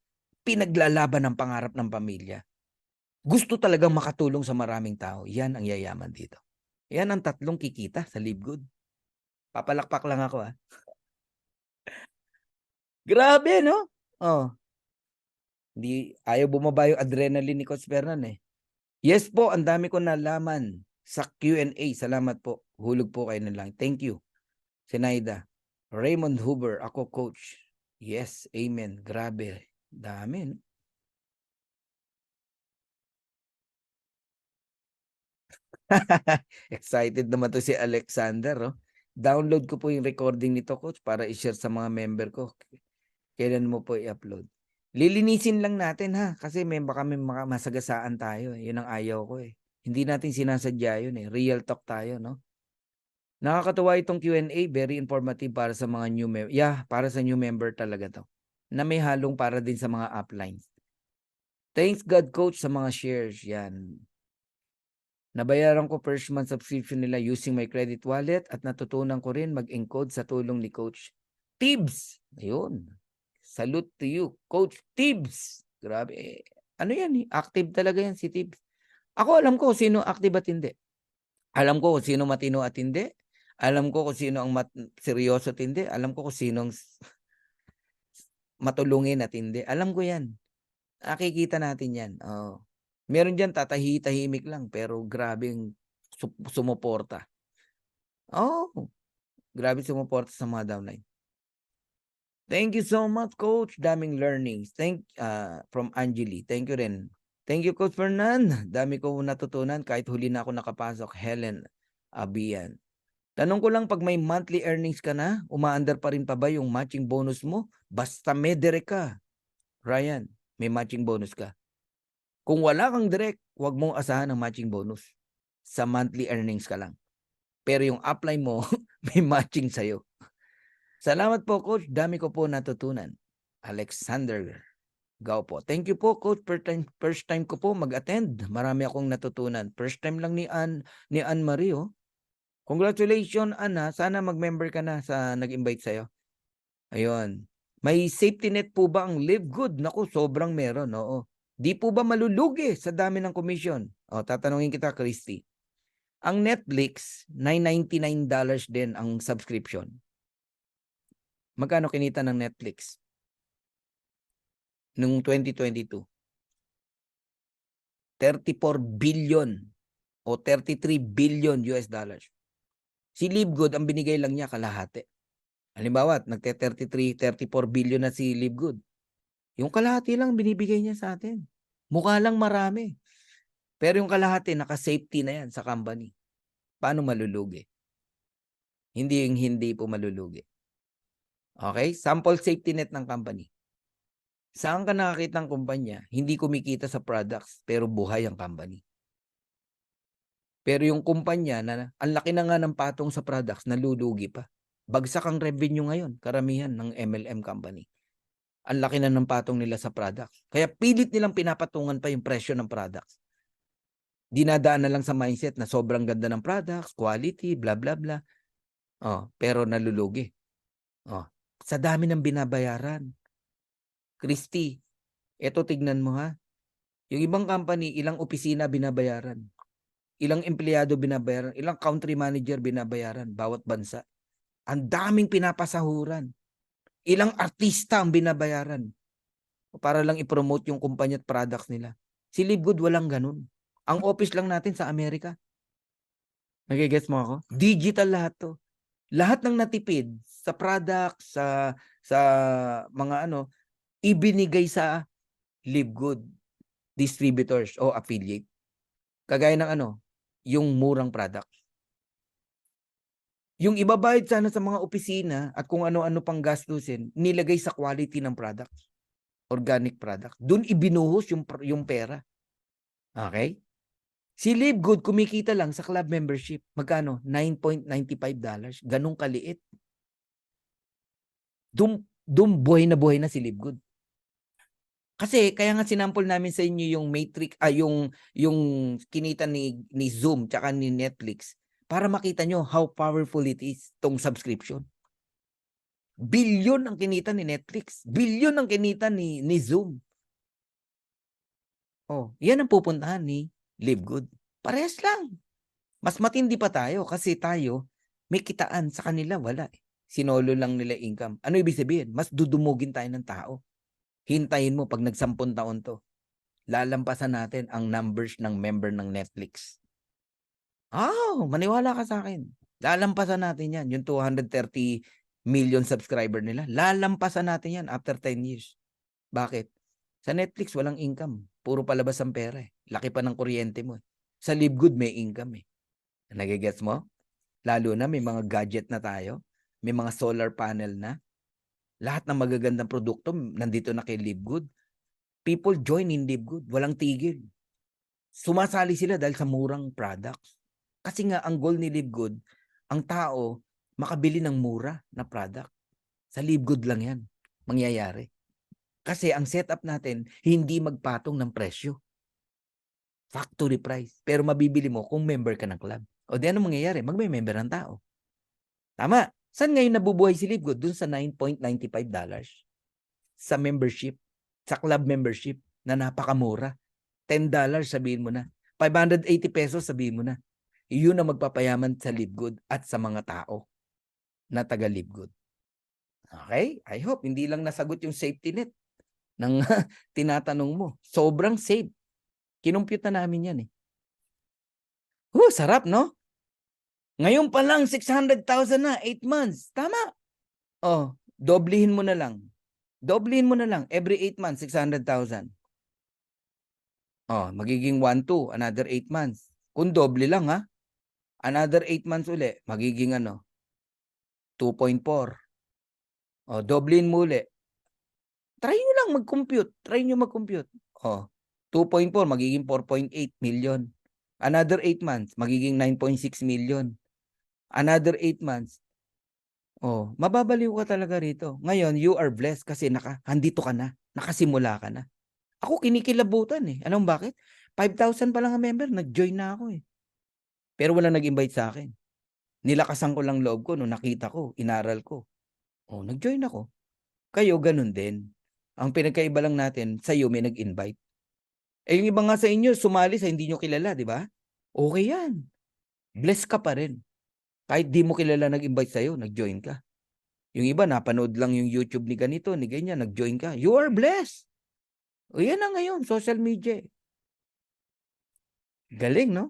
Pinaglalaban ng pangarap ng pamilya. Gusto talagang makatulong sa maraming tao. Yan ang yayaman dito. Yan ang tatlong kikita sa Live Good. Papalakpak lang ako ha. Grabe no? Oh. Hindi, ayaw bumaba yung adrenaline ni Coach Fernan eh. Yes po, ang dami ko nalaman sa Q&A. Salamat po. Hulog po kayo na lang. Thank you. Sinaida. Raymond Huber, ako coach. Yes, amen. Grabe. Dami. No? Excited naman to si Alexander. Oh. Download ko po yung recording nito, coach, para i-share sa mga member ko. Kailan mo po i-upload? Lilinisin lang natin ha, kasi baka may masagasaan tayo. Yun ang ayaw ko eh. Hindi natin sinasadya yun eh. Real talk tayo, no? Nakakatuwa itong Q&A, very informative para sa mga new member. Yeah, para sa new member talaga to. Na may halong para din sa mga uplines. Thanks God coach sa mga shares. Yan. Nabayaran ko first month subscription nila using my credit wallet at natutunan ko rin mag-encode sa tulong ni Coach Tibbs. Ayun. Salute to you, Coach Tibbs. Grabe. Ano yan? Active talaga yan si Tibbs. Ako alam ko sino active at hindi. Alam ko kung sino matino at hindi. Alam ko kung sino ang seryoso at hindi. Alam ko kung sino ang matulungin at hindi. Alam ko yan. Nakikita natin yan. Oh. Meron dyan tahimik lang pero grabing sumuporta. Oh, grabe sumuporta sa mga downline. Thank you so much, Coach. Daming learnings. From Angeli. Thank you rin. Thank you, Coach Fernan. Dami ko natutunan kahit huli na ako nakapasok. Helen Abian. Tanong ko lang, pag may monthly earnings ka na, umaandar pa rin pa ba yung matching bonus mo? Basta may direct ka. Ryan, may matching bonus ka. Kung wala kang direct, huwag mong asahan ng matching bonus. Sa monthly earnings ka lang. Pero yung upline mo, may matching sa'yo. Salamat po, Coach. Dami ko po natutunan. Alexander Gao po. Thank you po, Coach. First time ko po mag-attend. Marami akong natutunan. First time lang ni Ann Marie. Oh. Congratulations, Anna. Sana mag-member ka na sa nag-invite sa'yo. Ayun. May safety net po ba ang Live Good? Naku, sobrang meron. Oo. Di po ba malulugi sa dami ng commission? O, tatanungin kita, Christy. Ang Netflix, $999 din ang subscription. Magkano kinita ng Netflix? Noong 2022? 34 billion o 33 billion US dollars. Si Live Good, ang binigay lang niya kalahati. Halimbawa, nagte-34 billion na si Live Good. Yung kalahati lang binibigay niya sa atin. Mukha lang marami. Pero yung kalahati, naka-safety na yan sa company. Paano malulugi? Hindi po malulugi. Okay? Sample safety net ng company. Saan ka nakakita ng kumpanya? Hindi kumikita sa products, pero buhay ang company. Pero yung kumpanya na ang laki na nga ng patong sa products, nalulugi pa. Bagsak ang revenue ngayon, karamihan ng MLM company. Ang laki na ng patong nila sa products. Kaya pilit nilang pinapatungan pa yung presyo ng products. Dinadaan na lang sa mindset na sobrang ganda ng products, quality, blah, blah, blah. Pero nalulugi. Sa dami ng binabayaran. Christy, eto tignan mo ha. Yung ibang company, ilang opisina binabayaran. Ilang empleyado binabayaran. Ilang country manager binabayaran. Bawat bansa. Ang daming pinapasahuran. Ilang artista ang binabayaran. Para lang i-promote yung kumpanya at products nila. Si Livegood walang ganun. Ang office lang natin sa Amerika. Nagigets mo ako? Digital lahat to. Lahat ng natipid sa product, sa mga ibinigay sa Livegood distributors o affiliate. Kagaya ng yung murang product. Yung ibabayad sana sa mga opisina at kung ano-ano pang gastusin, nilagay sa quality ng product. Organic product. Doon ibinuhos yung pera. Okay? Si Livegood kumikita lang sa club membership. Magkano? $9.95. Ganong kaliit. Doon buhay na si Livegood. Kasi kaya nga sinample namin sa inyo yung matrix, yung kinita ni Zoom tsaka ni Netflix para makita nyo how powerful it is tong subscription. Bilyon ang kinita ni Netflix. Bilyon ang kinita ni Zoom. Yan ang pupuntahan ni Livegood. Parehas lang. Mas matindi pa tayo kasi tayo may kitaan, sa kanila wala. Sinolo lang nila income. Ano ibig sabihin? Mas dudumugin tayo ng tao. Hintayin mo pag nag-10 taon to. Lalampasan natin ang numbers ng member ng Netflix. Maniwala ka sa akin. Lalampasan natin yan. Yung 230 million subscriber nila. Lalampasan natin yan after 10 years. Bakit? Sa Netflix, walang income. Puro palabas ang pera eh. Laki pa ng kuryente mo. Sa Livegood, may income eh. Nagigets mo? Lalo na may mga gadget na tayo. May mga solar panel na. Lahat ng magagandang produkto nandito na kay Livegood. People join in Livegood. Walang tigil. Sumasali sila dahil sa murang products. Kasi nga, ang goal ni Livegood, ang tao makabili ng mura na product. Sa Livegood lang yan mangyayari. Kasi ang setup natin, hindi magpatong ng presyo. Factory price. Pero mabibili mo kung member ka ng club. O di ano mangyayari? Magme-member ang tao. Tama. Saan ngayon nabubuhay si Livegood? Dun sa $9.95 sa membership, sa club membership na napakamura. $10 sabihin mo na. 580 pesos sabihin mo na. Iyon ang magpapayaman sa Livegood at sa mga tao na taga Livegood. Okay? I hope hindi lang nasagot yung safety net ng tinatanong mo. Sobrang safe. Kinumpute na namin yan eh. Sarap no? Ngayon pa lang 600,000 na, 8 months. Tama. Doblehin mo na lang. Doblehin mo na lang. Every 8 months, 600,000. Magiging 1.2, another 8 months. Kung doble lang ha, another 8 months uli, magiging 2.4. Doblehin mo uli. Try nyo lang mag-compute. 2.4, magiging 4.8 million. Another 8 months, magiging 9.6 million. Another 8 months. Mababaliw ka talaga rito. Ngayon, you are blessed kasi handito ka na. Nakasimula ka na. Ako kinikilabutan eh. Anong bakit? 5,000 pa lang ang member, nag-join na ako eh. Pero wala nag-invite sa akin. Nilakasan ko lang loob ko nung nakita ko, inaral ko. Nag-join ako. Kayo, ganun din. Ang pinagkaiba lang natin, sa iyo may nag-invite. Yung iba nga sa inyo, sumali sa hindi nyo kilala, di ba? Okay yan. Bless ka pa rin. Kahit di mo kilala nag-invite sa'yo, nag-join ka. Yung iba, napanood lang yung YouTube ni ganito, ni ganyan, nag-join ka. You are blessed. Yan na ngayon, social media. Galing, no?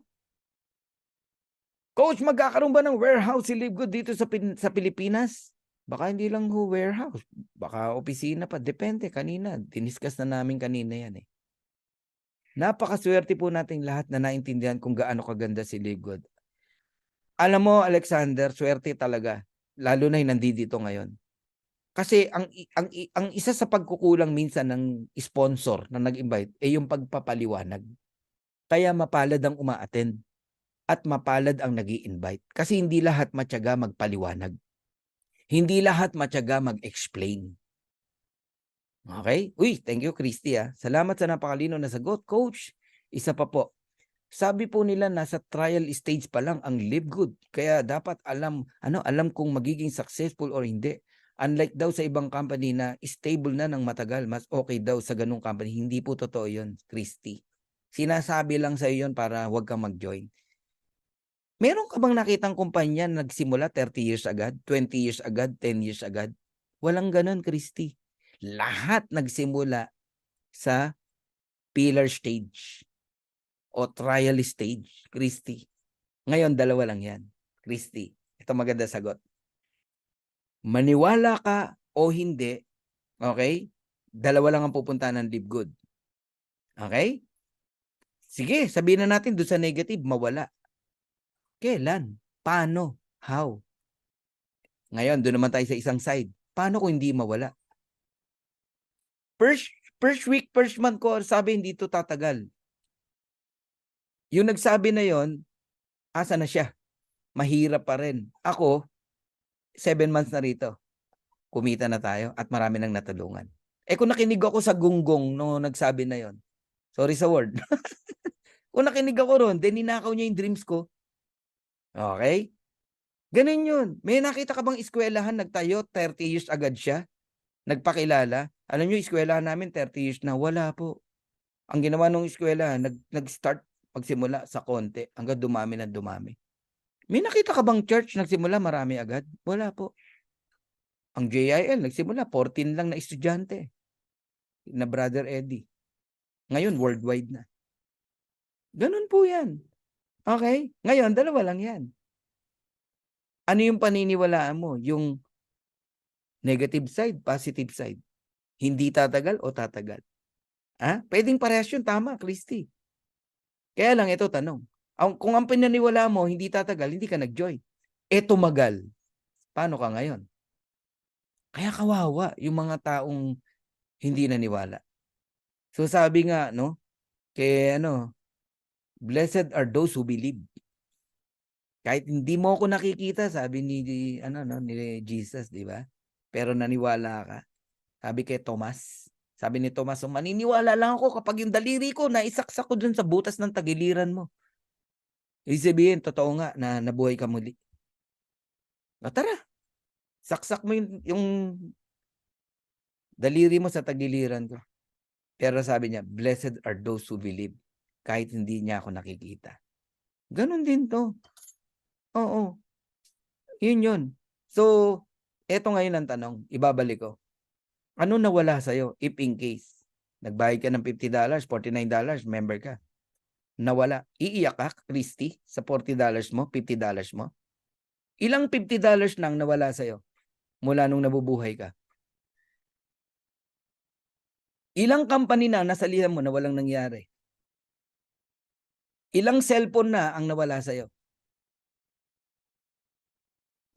Coach, magkakaroon ba ng warehouse si Livegood dito sa Pilipinas? Baka hindi lang warehouse. Baka opisina pa. Depende, kanina. Diniscuss na namin kanina yan eh. Napakaswerte po nating lahat na naintindihan kung gaano kaganda si Livegood. Alam mo, Alexander, swerte talaga. Lalo na yung nandito ngayon. Kasi ang isa sa pagkukulang minsan ng sponsor na nag-invite ay yung pagpapaliwanag. Kaya mapalad ang uma-attend. at mapalad ang nag-i-invite. Kasi hindi lahat matyaga magpaliwanag. Hindi lahat matyaga mag-explain. Okay? Uy, thank you, Christy. Salamat sa napakalino na sagot, Coach. Isa pa po. Sabi po nila nasa trial stage pa lang ang Live Good. Kaya dapat alam kung magiging successful or hindi. Unlike daw sa ibang company na stable na ng matagal, mas okay daw sa ganung company. Hindi po totoo yun, Christy. Sinasabi lang sa iyo yun para huwag kang mag-join. Meron ka bang nakitang kumpanya na nagsimula 30 years agad, 20 years agad, 10 years agad? Walang ganun, Christy. Lahat nagsimula sa pillar stage o trial stage, Christy. Ngayon, dalawa lang yan, Christy. Ito maganda sagot. Maniwala ka o hindi, okay? Dalawa lang ang pupuntahan ng Live Good. Okay? Sige, sabihin na natin doon sa negative, mawala. Kailan? Paano? How? Ngayon, doon naman tayo sa isang side. Paano kung hindi mawala? First week, first month ko, sabi hindi ito tatagal. Yung nagsabi na yon, asa na siya? Mahirap pa rin. Ako, 7 months na rito. Kumita na tayo at marami nang natulungan. Kung nakinig ako sa gunggong no nagsabi na yon, sorry sa word. Kung nakinig ako ron, then ninakaw niya yung dreams ko. Okay? Ganun yun. May nakita ka bang eskwelahan nagtayo, 30 years agad siya? Nagpakilala? Alam nyo, eskwelahan namin 30 years na. Wala po. Ang ginawa ng eskwela, nag-start magsimula sa konti hanggang dumami na dumami. May nakita ka bang church nagsimula marami agad? Wala po. Ang JIL nagsimula 14 lang na estudyante na Brother Eddie. Ngayon worldwide na. Ganun po yan. Okay? Ngayon, dalawa lang yan. Ano yung paniniwalaan mo? Yung negative side, positive side. Hindi tatagal o tatagal? Pwedeng parehas yun. Tama, Christy. Kaya lang ito tanong. Kung ang pinaniwala mo hindi tatagal, hindi ka nag-join. Tumagal. Paano ka ngayon? Kaya kawawa yung mga taong hindi naniwala. So sabi nga, no, blessed are those who believe. Kahit hindi mo ako nakikita, sabi ni Jesus, di ba? Pero naniwala ka. Sabi kay Thomas. Sabi ni Thomas, maniniwala lang ako kapag yung daliri ko naisaksak ko dun sa butas ng tagiliran mo. Ibig sabihin, totoo nga na nabuhay ka muli. Tara, saksak mo yung daliri mo sa tagiliran ko. Pero sabi niya, blessed are those who believe. Kahit hindi niya ako nakikita. Ganon din to. Oo. Yun. So, eto ngayon ang tanong. Ibabalik ko. Ano nawala sa'yo if in case? Nagbayad ka ng $50, $49, member ka. Nawala. Iiyak ka, Christy, sa $40 mo, $50 mo? Ilang $50 nang nawala sa'yo mula nung nabubuhay ka? Ilang company na nasalihan mo na walang nangyari? Ilang cellphone na ang nawala sa'yo?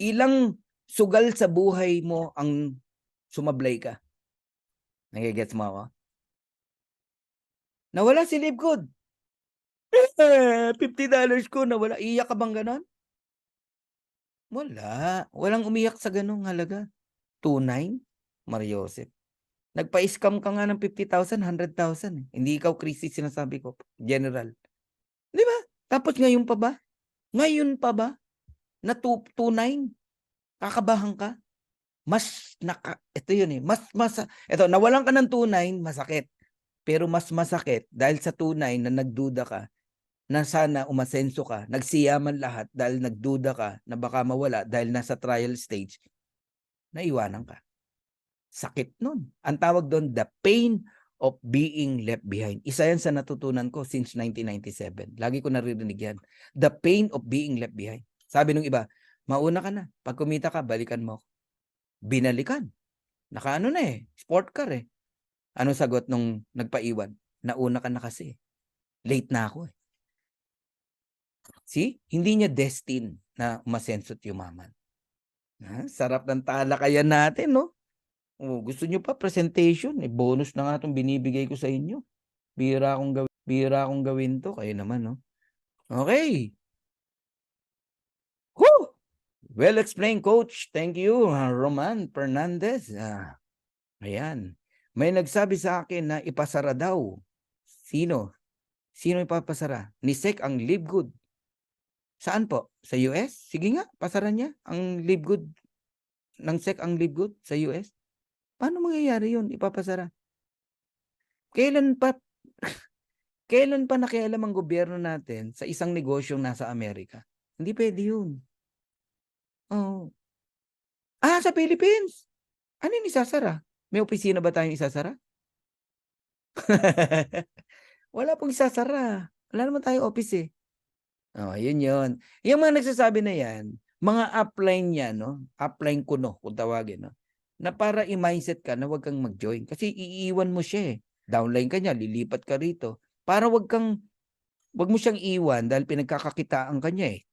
Ilang sugal sa buhay mo ang sumablay ka? Nagigets mo ako? Nawala si Live Good. $50 ko nawala. Iyak ka bang ganon? Wala. Walang umiyak sa ganong halaga. 2.9? Mariosep. Nagpa-scam ka nga ng 50,000, 100,000. Hindi ikaw, Christy, sinasabi ko. General. Di ba? Tapos ngayon pa ba? Ngayon pa ba? Na 2.9? Kakabahan ka? Ito yun eh. Ito, nawalan ka ng 2.9, masakit. Pero mas masakit dahil sa 2.9 na nagduda ka, na sana umasenso ka, nagsiyaman lahat dahil nagduda ka na baka mawala dahil nasa trial stage, naiwanan ka. Sakit nun. Ang tawag doon, the pain of being left behind. Isa yan sa natutunan ko since 1997. Lagi ko naririnig yan. The pain of being left behind. Sabi nung iba, mauna ka na. Pag kumita ka, balikan mo. Binalikan. Nakaano na eh. Sport car eh. Ano sagot nung nagpaiwan? Nauna ka na kasi. Late na ako eh. See? Hindi niya destined na umasenso't yumaman. Sarap ng talakayan natin, no? Gusto niyo pa presentation? Bonus na nga itong binibigay ko sa inyo. Bira akong gawin to. Kayo naman, no? Okay. Well explained, Coach. Thank you, Roman Fernandez. Ayan. May nagsabi sa akin na ipasara daw. Sino? Sino ipapasara? Ni Sec ang Live Good. Saan po? Sa US? Sige nga, pasara niya ang Live Good. Ng Sec ang Live Good sa US. Paano mangyayari yun? Ipapasara. Kailan pa nakialam ang gobyerno natin sa isang negosyong nasa Amerika? Hindi pwede yun. Oh. Sa Philippines. Ano yung isasara? May opisina ba tayong isasara? Wala pong isasara. Wala naman tayong office eh. Yun yun. Yung mga nagsasabi na yan, mga upline yan, no? Upline kuno, kung tawagin, no? Na para i-mindset ka na wag kang mag-join. Kasi iiwan mo siya eh. Downline ka niya, lilipat ka rito. Para wag mo siyang iwan dahil pinagkakakitaan ka niya eh.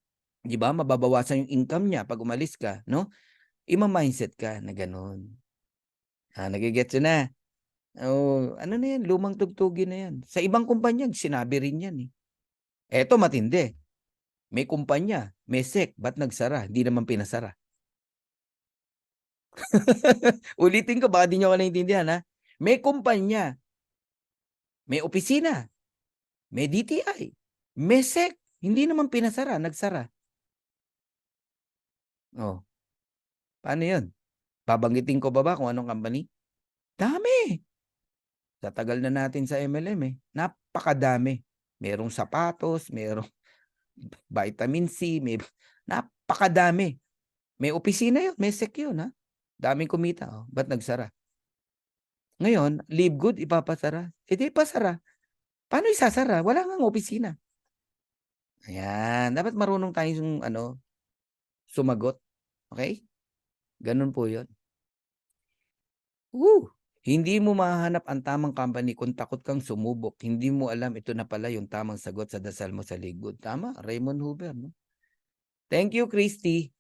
Di ba? Mababawasan yung income niya pag umalis ka, no? Ima-mindset ka na ganun. Nagigets na. Ano na yan? Lumang tugtugin na yan. Sa ibang kumpanya, sinabi rin yan eh. Eto matindi. May kumpanya, may Sec, ba't nagsara? Hindi naman pinasara. Ulitin ko, baka di nyo ka naintindihan ha. May kumpanya, may opisina, may DTI, may Sec, hindi naman pinasara, nagsara. Paano yun? Babanggitin ko ba kung anong company? Dami. Sa tagal na natin sa MLM eh. Napakadami. Merong sapatos, merong vitamin C, napakadami. May opisina yun, may Sec yun ha. Daming kumita. Ba't nagsara? Ngayon, Live Good ipapasara. Di pasara. Paano isasara? Wala ngang opisina. Ayan. Dapat marunong tayong sumagot. Okay? Ganun po yun. Hindi mo mahanap ang tamang company kung takot kang sumubok. Hindi mo alam ito na pala yung tamang sagot sa dasal mo sa Live Good. Tama, Raymond Hoover. No? Thank you, Christy.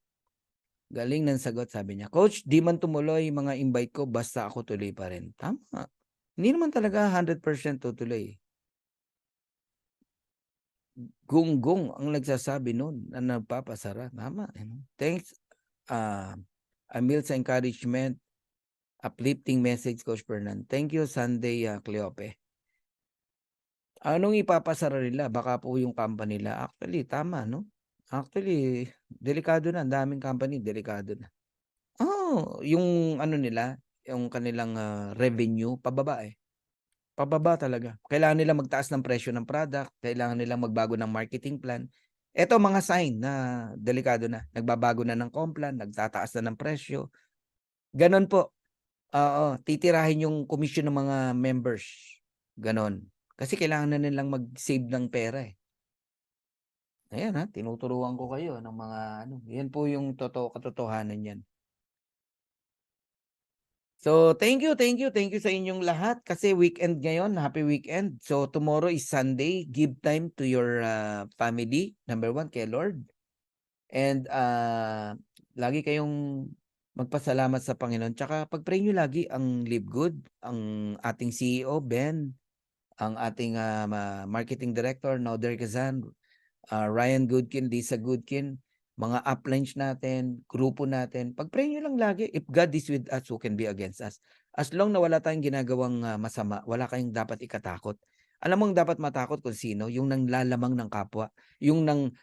Galing ng sagot, sabi niya. Coach, di man tumuloy mga invite ko, basta ako tuloy pa rin. Tama. Hindi naman talaga 100% tutuloy. Gunggong ang nagsasabi noon na nagpapasara. Tama. Thanks, Amil, sa encouragement. Uplifting message, Coach Fernan. Thank you, Sunday Cleope. Anong ipapasara nila? Baka po yung company nila. Actually, tama, no? Actually, delikado na. Ang daming company, delikado na. Yung nila, yung kanilang revenue, pababa eh. Pababa talaga. Kailangan nila magtaas ng presyo ng product, kailangan nila magbago ng marketing plan. Ito mga sign na delikado na. Nagbabago na ng complan, nagtataas na ng presyo. Ganon po. Titirahin yung commission ng mga members. Ganon. Kasi kailangan na nilang mag-save ng pera eh. Ayan tinuturuan ko kayo ng mga yan po yung katotohanan yan. So, thank you sa inyong lahat kasi weekend ngayon, happy weekend. So, tomorrow is Sunday, give time to your family, number 1 kay Lord. And lagi kayong magpasalamat sa Panginoon. Tsaka pag-pray nyo lagi ang Live Good, ang ating CEO, Ben, ang ating marketing director, Noder Kazan, Ryan Goodkin, Lisa Goodkin, mga uplines natin, grupo natin, pag-pray nyo lang lagi, if God is with us, who can be against us? As long na wala tayong ginagawang masama, wala kayong dapat ikatakot. Alam mo ang dapat matakot kung sino? Yung nanglalamang ng kapwa. Yung ano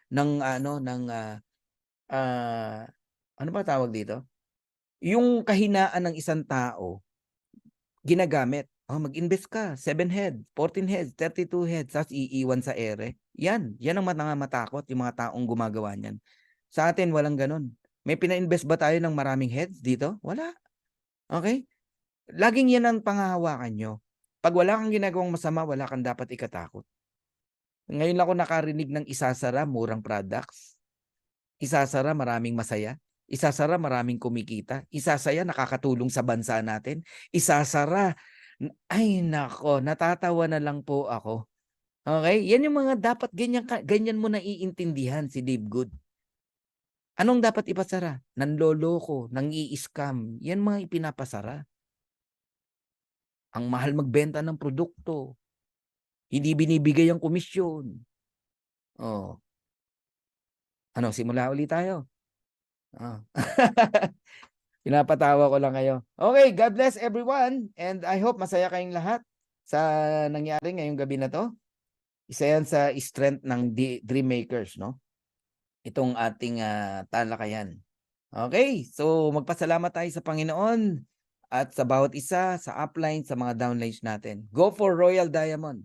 ba tawag dito? Yung kahinaan ng isang tao, ginagamit. Mag-invest ka, 7 heads, 14 heads, 32 heads, tapos iiwan sa ere. Yan ang matakot, yung mga taong gumagawa niyan. Sa atin, walang ganun. May pina-invest ba tayo ng maraming heads dito? Wala. Okay? Laging yan ang panghahawakan nyo. Pag wala kang ginagawang masama, wala kang dapat ikatakot. Ngayon lang ako nakarinig ng isasara, murang products. Isasara, maraming masaya. Isasara, maraming kumikita. Isasaya, nakakatulong sa bansa natin. Isasara, ay nako, natatawa na lang po ako. Okay? Yan yung mga dapat ganyan mo naiintindihan si Live Good. Anong dapat ipasara? Nanloloko, nang-i-scam. Yan mga ipinapasara. Ang mahal magbenta ng produkto. Hindi binibigay ang komisyon. Simula ulit tayo. Oh. Pinapatawa ko lang kayo. Okay, God bless everyone and I hope masaya kayong lahat sa nangyari ngayong gabi na 'to. Isa yan sa strength ng Dream Makers, no? Itong ating talakayan. Okay, so magpasalamat tayo sa Panginoon at sa bawat isa, sa upline, sa mga downlines natin. Go for Royal Diamond.